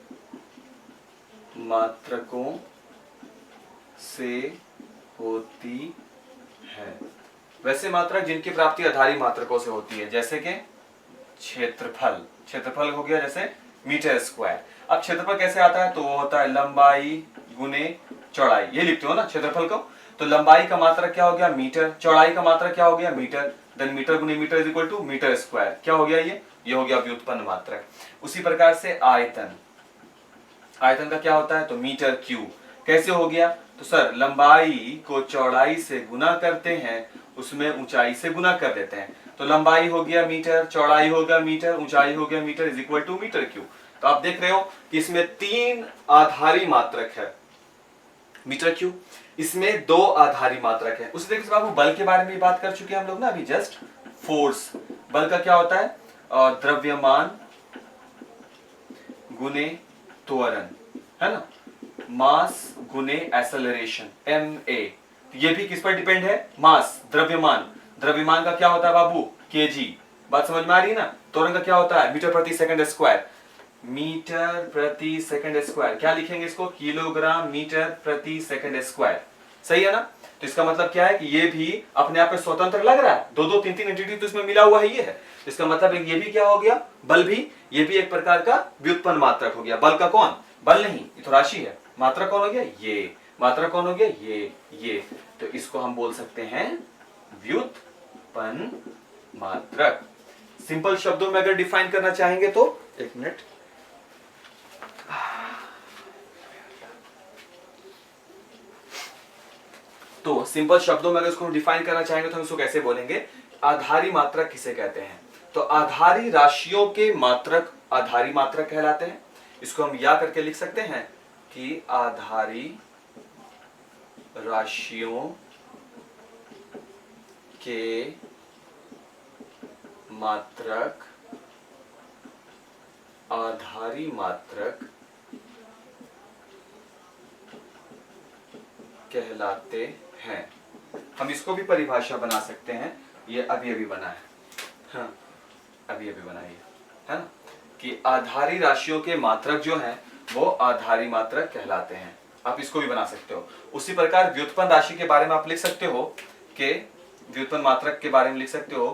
[SPEAKER 1] मात्रकों से होती है। वैसे मात्रक जिनकी प्राप्ति आधारी मात्रकों से होती है, जैसे कि क्षेत्रफल हो गया, जैसे मीटर स्क्वायर। अब क्षेत्रफल कैसे आता है? तो वो होता है लंबाई गुने चौड़ाई। ये लिखते हो ना क्षेत्रफल को। तो लंबाई का मात्रक क्या हो गया? मीटर। चौड़ाई का मात्रक क्या हो गया? मीटर। देन मीटर गुने metre is equal to metre square. क्या हो गया? ये हो गया व्युत्पन्न मात्रक। उसी प्रकार से आयतन का क्या होता है? तो मीटर क्यूब। कैसे हो गया? तो सर लंबाई को चौड़ाई से गुना करते हैं, उसमें ऊंचाई से गुना कर देते हैं। तो लंबाई हो गया मीटर, चौड़ाई हो गया मीटर, ऊंचाई हो गया metre is equal to metre cube. तो आप देख रहे हो कि इसमें 3 आधारी मात्रक है मीटर क्यूब, इसमें 2 आधारी मात्रक है। उसी तरीके से बाबू बल के बारे में बात कर चुके हैं हम लोग ना अभी जस्ट। फोर्स, बल का क्या होता है? द्रव्यमान गुने त्वरण, है ना? मास गुने एक्सेलरेशन, ma। ये भी किस पर डिपेंड है? मास, द्रव्यमान का क्या होता है बाबू? केजी। बात समझ में आ रही है ना? त्वरण का क्या होता है? मीटर प्रति सेकंड स्क्वायर। मीटर प्रति सेकंड स्क्वायर क्या लिखेंगे इसको? किलोग्राम मीटर प्रति सेकंड स्क्वायर। सही है ना? तो इसका मतलब क्या है कि ये भी अपने आप में स्वतंत्र लग रहा है। 2 3 एंटिटी तो इसमें मिला हुआ ही है। इसका मतलब ये भी क्या हो गया? बल भी, ये भी एक प्रकार का व्युत्पन्न मात्रक हो गया। बल का कौन? बल नहीं, ये तो राशि है। मात्रक कौन हो गया? ये। मात्रक कौन हो गया? ये। तो इसको हम बोल सकते हैं व्युत्पन्न मात्रक। सिंपल शब्दों में अगर डिफाइन करना चाहेंगे तो एक मिनट, तो सिंपल शब्दों में अगर इसको डिफाइन करना चाहेंगे तो हम इसको कैसे बोलेंगे? आधारी मात्रक किसे कहते हैं? तो आधारी राशियों के मात्रक आधारी मात्रक कहलाते हैं। इसको हम या करके लिख सकते हैं कि आधारी राशियों के मात्रक आधारी मात्रक कहलाते हैं। हम इसको भी परिभाषा बना सकते हैं, ये अभी बना है, हाँ अभी बना है ना, कि आधारी राशियों के मात्रक जो हैं वो आधारी मात्रक कहलाते हैं। आप इसको भी बना सकते हो। उसी प्रकार व्युत्पन्न राशि के बारे में आप लिख सकते हो कि व्युत्पन्न मात्रक के बारे में लिख सकते हो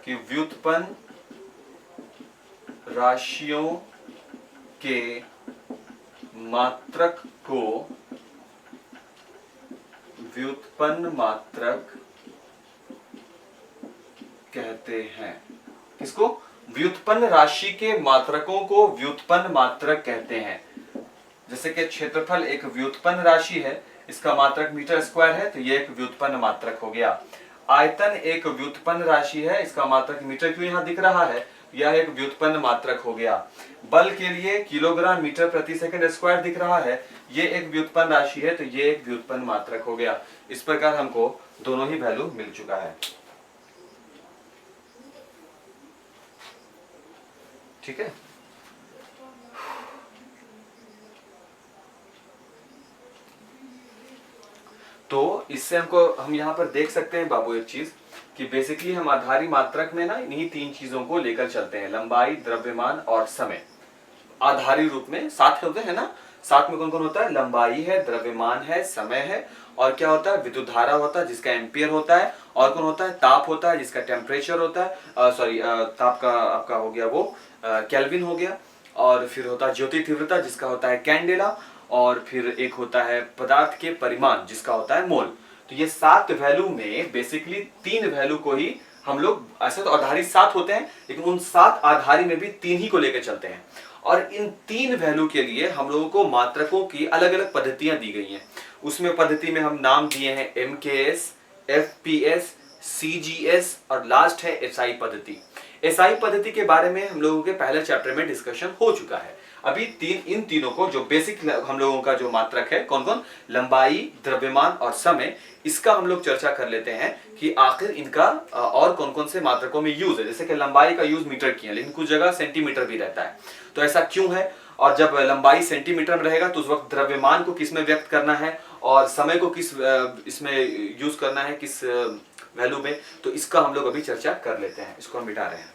[SPEAKER 1] कि व्युत्पन्न राशियों के मात्रक को व्युत्पन्न मात्रक कहते हैं। किसको? व्युत्पन्न राशि के मात्रकों को व्युत्पन्न मात्रक कहते हैं। जैसे कि क्षेत्रफल एक व्युत्पन्न राशि है, इसका मात्रक मीटर स्क्वायर है, तो ये एक व्युत्पन्न मात्रक हो गया। आयतन एक व्युत्पन्न राशि है, इसका मात्रक मीटर क्यों यहां दिख रहा है, यह एक व्युत्पन्न मात्रक हो गया। बल के लिए किलोग्राम मीटर प्रति सेकंड स्क्वायर दिख रहा है, ये एक व्युत्पन्न राशि है, तो ये एक व्युत्पन्न मात्रक हो गया। इस प्रकार हमको दोनों ही वैल्यू मिल चुका है। ठीक है, तो इससे हम यहां पर देख सकते हैं बाबू एक चीज कि बेसिकली हम आधारी मात्रक में ना इन्हीं तीन चीजों को लेकर चलते हैं, लंबाई, द्रव्यमान और समय। आधारी रूप में सात होते हैं ना, सात में कौन कौन होता है? लंबाई है, द्रव्यमान है, समय है, और क्या होता है? विद्युत धारा होता है जिसका एम्पियर होता है, और कौन होता है? ताप होता है जिसका टेम्परेचर होता है, सॉरी ताप का आपका हो गया वो केल्विन हो गया, और फिर होता है ज्योति तीव्रता जिसका होता है कैंडेला, और फिर एक होता है पदार्थ के परिमाण जिसका होता है मोल। तो ये सात वैल्यू में बेसिकली तीन वैल्यू को ही हम लोग, ऐसे तो आधारी सात होते हैं लेकिन उन सात आधारी में भी तीन ही को लेकर चलते हैं, और इन तीन वैल्यू के लिए हम लोगों को मात्रकों की अलग अलग पद्धतियां दी गई हैं। उसमें पद्धति में हम नाम दिए हैं MKS, FPS, CGS और लास्ट है SI पद्धति। SI पद्धति के बारे में हम लोगों के पहले चैप्टर में डिस्कशन हो चुका है। अभी इन तीनों को जो बेसिक हम लोगों का जो मात्रक है, कौन कौन? लंबाई, द्रव्यमान और समय, इसका हम लोग चर्चा कर लेते हैं कि आखिर इनका और कौन कौन से मात्रकों में यूज है। जैसे कि लंबाई का यूज मीटर किया, लेकिन कुछ जगह सेंटीमीटर भी रहता है, तो ऐसा क्यों है? और जब लंबाई सेंटीमीटर में रहेगा तो उस वक्त द्रव्यमान को किस में व्यक्त करना है, और समय को किस इसमें यूज करना है, किस वैल्यू में, तो इसका हम लोग अभी चर्चा कर लेते हैं। इसको हम मिटा रहे हैं।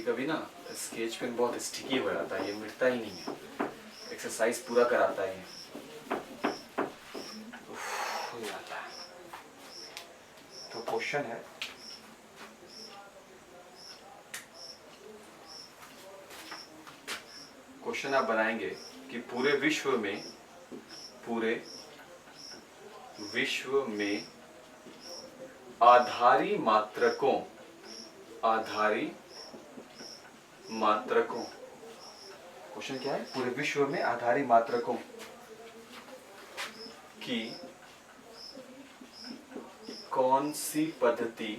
[SPEAKER 1] कभी ना स्केच पेन बहुत स्टिकी हो जाता है, ये मिटता ही नहीं है। एक्सरसाइज पूरा कराता है ये, हो जाता है। तो क्वेश्चन है, क्वेश्चन आप बनाएंगे कि पूरे विश्व में आधारी मात्रकों क्वेश्चन क्या है? पूरे विश्व में आधारी मात्रकों की कौन सी पद्धति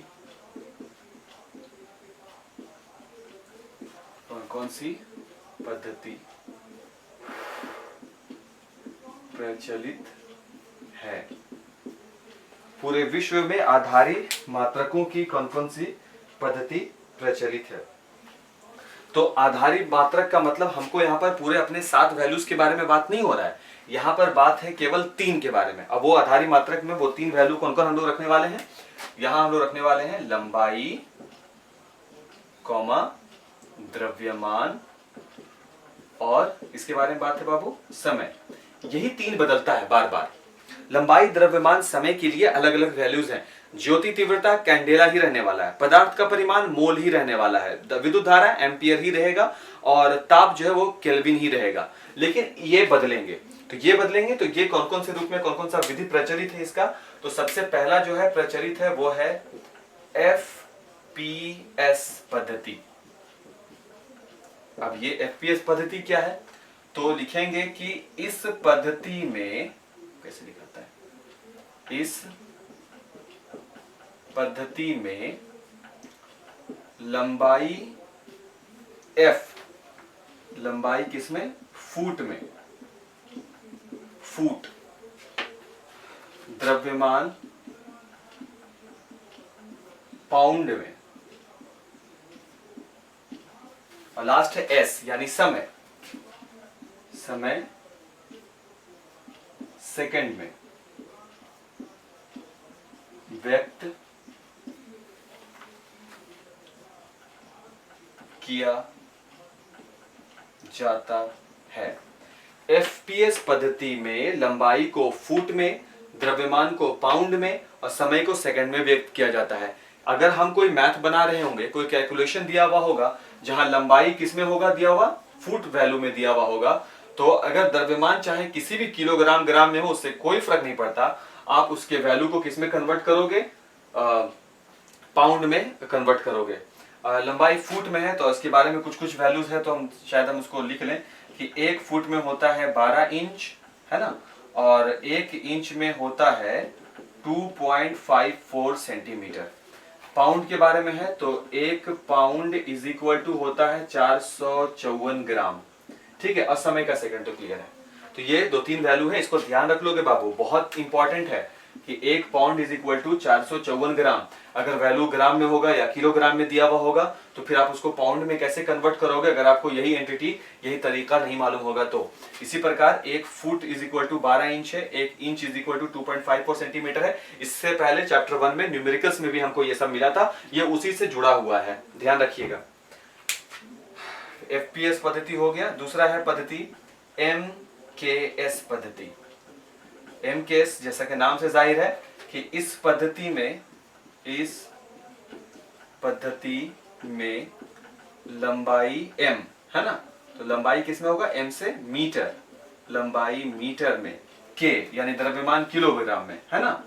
[SPEAKER 1] प्रचलित है? पूरे विश्व में आधारी मात्रकों की कौन सी पद्धति प्रचलित है? तो आधारी मात्रक का मतलब हमको यहाँ पर पूरे अपने 7 वैल्यूज के बारे में बात नहीं हो रहा है, यहाँ पर बात है केवल 3 के बारे में। अब वो आधारी मात्रक में वो 3 वैल्यू कौन कौन हम लोग रखने वाले हैं? यहाँ हम लोग रखने वाले हैं लंबाई, द्रव्यमान, और इसके बारे में बात है बाबू समय। यही 3 बदलता है बार बार। लंबाई, द्रव्यमान, समय के लिए अलग अलग वैल्यूज हैं। ज्योति तीव्रता कैंडेला ही रहने वाला है, पदार्थ का परिमाण मोल ही रहने वाला है, विद्युत धारा एम्पियर ही रहेगा और ताप जो है वो केल्विन ही रहेगा। लेकिन ये बदलेंगे, तो ये कौन कौन से रूप में कौन कौन सा विधि प्रचलित है इसका? तो सबसे पहला जो है प्रचलित है वो है FPS पद्धति। अब ये FPS पद्धति क्या है? तो लिखेंगे कि इस पद्धति में, कैसे लिखा है, इस पद्धति में लंबाई F, लंबाई किसमें? फुट में, फुट, द्रव्यमान पाउंड में, और लास्ट है S यानी समय, समय सेकंड में व्यक्त किया जाता है। FPS पद्धति में लंबाई को फुट में, द्रव्यमान को पाउंड में और समय को सेकंड में व्यक्त किया जाता है। अगर हम कोई मैथ बना रहे होंगे, कोई कैलकुलेशन दिया हुआ होगा जहां लंबाई किसमें होगा दिया हुआ? फुट वैल्यू में दिया हुआ होगा, तो अगर द्रव्यमान चाहे किसी भी किलोग्राम ग्राम में हो, उससे कोई फर्क नहीं पड़ता, आप उसके वैल्यू को किसमें कन्वर्ट करोगे? पाउंड में कन्वर्ट करोगे। लंबाई फुट में है तो इसके बारे में कुछ कुछ वैल्यूज है, तो हम शायद हम उसको लिख लें कि 1 फुट में होता है 12 इंच, है ना, और 1 इंच में होता है 2.54 सेंटीमीटर। पाउंड के बारे में है तो 1 पाउंड इज इक्वल टू होता है 454 ग्राम। ठीक है, और समय का सेकंड तो क्लियर है। तो ये 2-3 वैल्यू है, इसको ध्यान रख लोगे बाबू, बहुत इंपॉर्टेंट है कि 1 पाउंड इज इक्वल टू 454 ग्राम। अगर वैल्यू ग्राम में होगा या किलोग्राम में दिया हुआ होगा तो फिर आप उसको पाउंड में कैसे कन्वर्ट करोगे, अगर आपको यही एंटिटी, यही तरीका नहीं मालूम होगा तो। इसी प्रकार 1 foot is equal to 12 inch है, 1 inch is equal to 2.54 centimetre है। इससे पहले चैप्टर 1 में न्यूमेरिकल्स में भी हमको ये सब मिला था, ये उसी से जुड़ा हुआ है, ध्यान रखिएगा। FPS पद्धति हो गया। दूसरा है पद्धति MKS पद्धति। MKS जैसा कि नाम से जाहिर है कि इस पद्धति में लंबाई m है ना, तो लंबाई किसमें होगा? m से मीटर, लंबाई मीटर में, k यानी द्रव्यमान किलोग्राम में, है ना,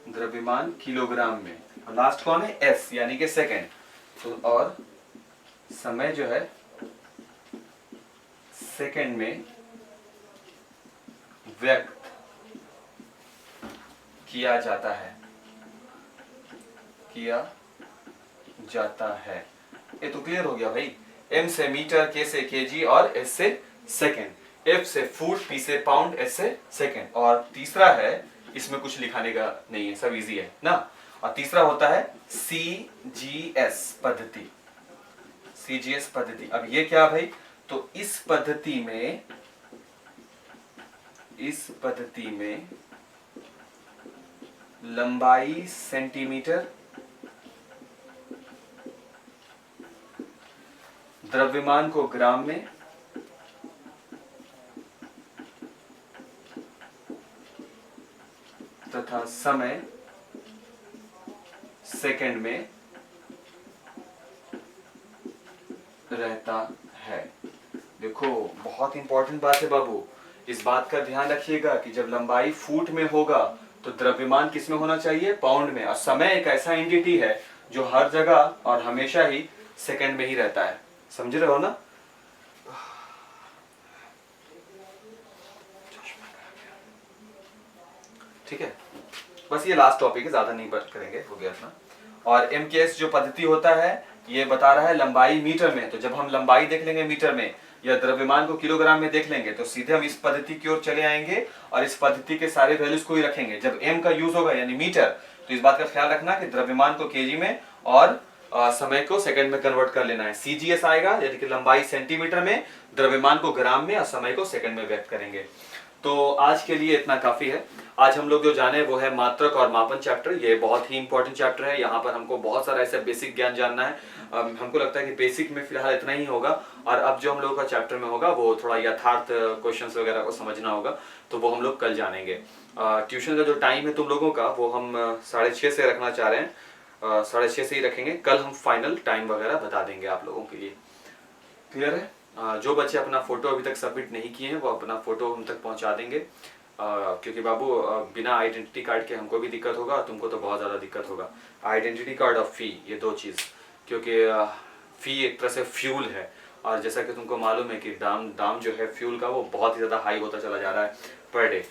[SPEAKER 1] द्रव्यमान किलोग्राम में, और लास्ट कौन है? s यानी कि सेकंड। तो और समय जो है सेकंड में व्यक्त किया जाता है। ये तो क्लियर हो गया भाई। m से मीटर, k से केजी और s से सेकंड, f से फुट, p से पाउंड, s से सेकंड। और तीसरा है, इसमें कुछ लिखाने का नहीं है, सब इजी है ना। और तीसरा होता है CGS पद्धति। CGS पद्धति, अब ये क्या भाई? तो इस पद्धति में लंबाई सेंटीमीटर, द्रव्यमान को ग्राम में, तथा समय सेकंड में रहता है। देखो बहुत इंपॉर्टेंट बात है बाबू, इस बात का ध्यान रखिएगा कि जब लंबाई फुट में होगा तो द्रव्यमान किस में होना चाहिए? पाउंड में। और समय एक ऐसा एंटिटी है जो हर जगह और हमेशा ही सेकंड में ही रहता है, समझ रहे हो ना? ठीक है, बस ये लास्ट टॉपिक है, ज्यादा नहीं बात करेंगे, हो गया इतना। और MKS जो पद्धति होता है ये बता रहा है लंबाई मीटर में, तो जब हम लंबाई देख लेंगे मीटर में या द्रव्यमान को किलोग्राम में देख लेंगे तो सीधे हम इस पद्धति की ओर चले आएंगे और इस पद्धति के सारे वैल्यूज को ही रखेंगे। जब m का यूज होगा यानी मीटर, तो इस बात का ख्याल रखना कि द्रव्यमान को केजी में और समय को सेकंड में कन्वर्ट कर लेना है। CGS आएगा यानी कि लंबाई सेंटीमीटर में, द्रव्यमान को ग्राम में और समय को सेकंड में व्यक्त करेंगे। तो आज के लिए इतना काफ़ी है। आज हम लोग जो जाने वो है मात्रक और मापन चैप्टर। ये बहुत ही इंपॉर्टेंट चैप्टर है। यहाँ पर हमको बहुत सारा ऐसा बेसिक ज्ञान जानना है। हमको लगता है कि बेसिक में फिलहाल इतना ही होगा, और अब जो हम लोग का चैप्टर में होगा वो थोड़ा यथार्थ क्वेश्चंस वगैरह को समझना होगा, तो वो हम लोग कल जानेंगे। ट्यूशन का जो टाइम है तुम लोगों का वो हम 6:30 से रखना चाह रहे हैं। 6:30 से ही रखेंगे। कल हम फाइनल टाइम वगैरह बता देंगे आप लोगों के लिए। क्लियर है? जो बच्चे अपना फोटो अभी तक सबमिट नहीं किए हैं वो अपना फोटो हम तक पहुंचा देंगे, क्योंकि बाबू बिना आइडेंटिटी कार्ड के हमको भी दिक्कत होगा और तुमको तो बहुत ज़्यादा दिक्कत होगा। आइडेंटिटी कार्ड और फी, ये दो चीज़, क्योंकि फी एक तरह से फ्यूल है, और जैसा कि तुमको मालूम है कि दाम जो है फ्यूल का वो बहुत ही ज़्यादा हाई होता चला जा रहा है पर डे।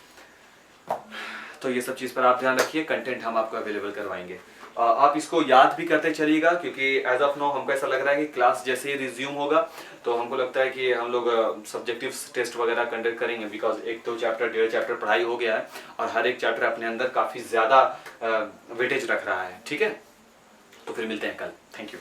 [SPEAKER 1] तो ये सब चीज़ पर आप ध्यान रखिए। कंटेंट हम आपको अवेलेबल करवाएंगे। आप इसको याद भी करते चलिएगा, क्योंकि एज ऑफ नाउ हमको ऐसा लग रहा है कि क्लास जैसे ही रिज्यूम होगा तो हमको लगता है कि हम लोग सब्जेक्टिव टेस्ट वगैरह कंडक्ट करेंगे, बिकॉज एक तो चैप्टर 1.5 चैप्टर पढ़ाई हो गया है और हर एक चैप्टर अपने अंदर काफ़ी ज़्यादा वेटेज रख रहा है। ठीक है, तो फिर मिलते हैं कल। Thank you.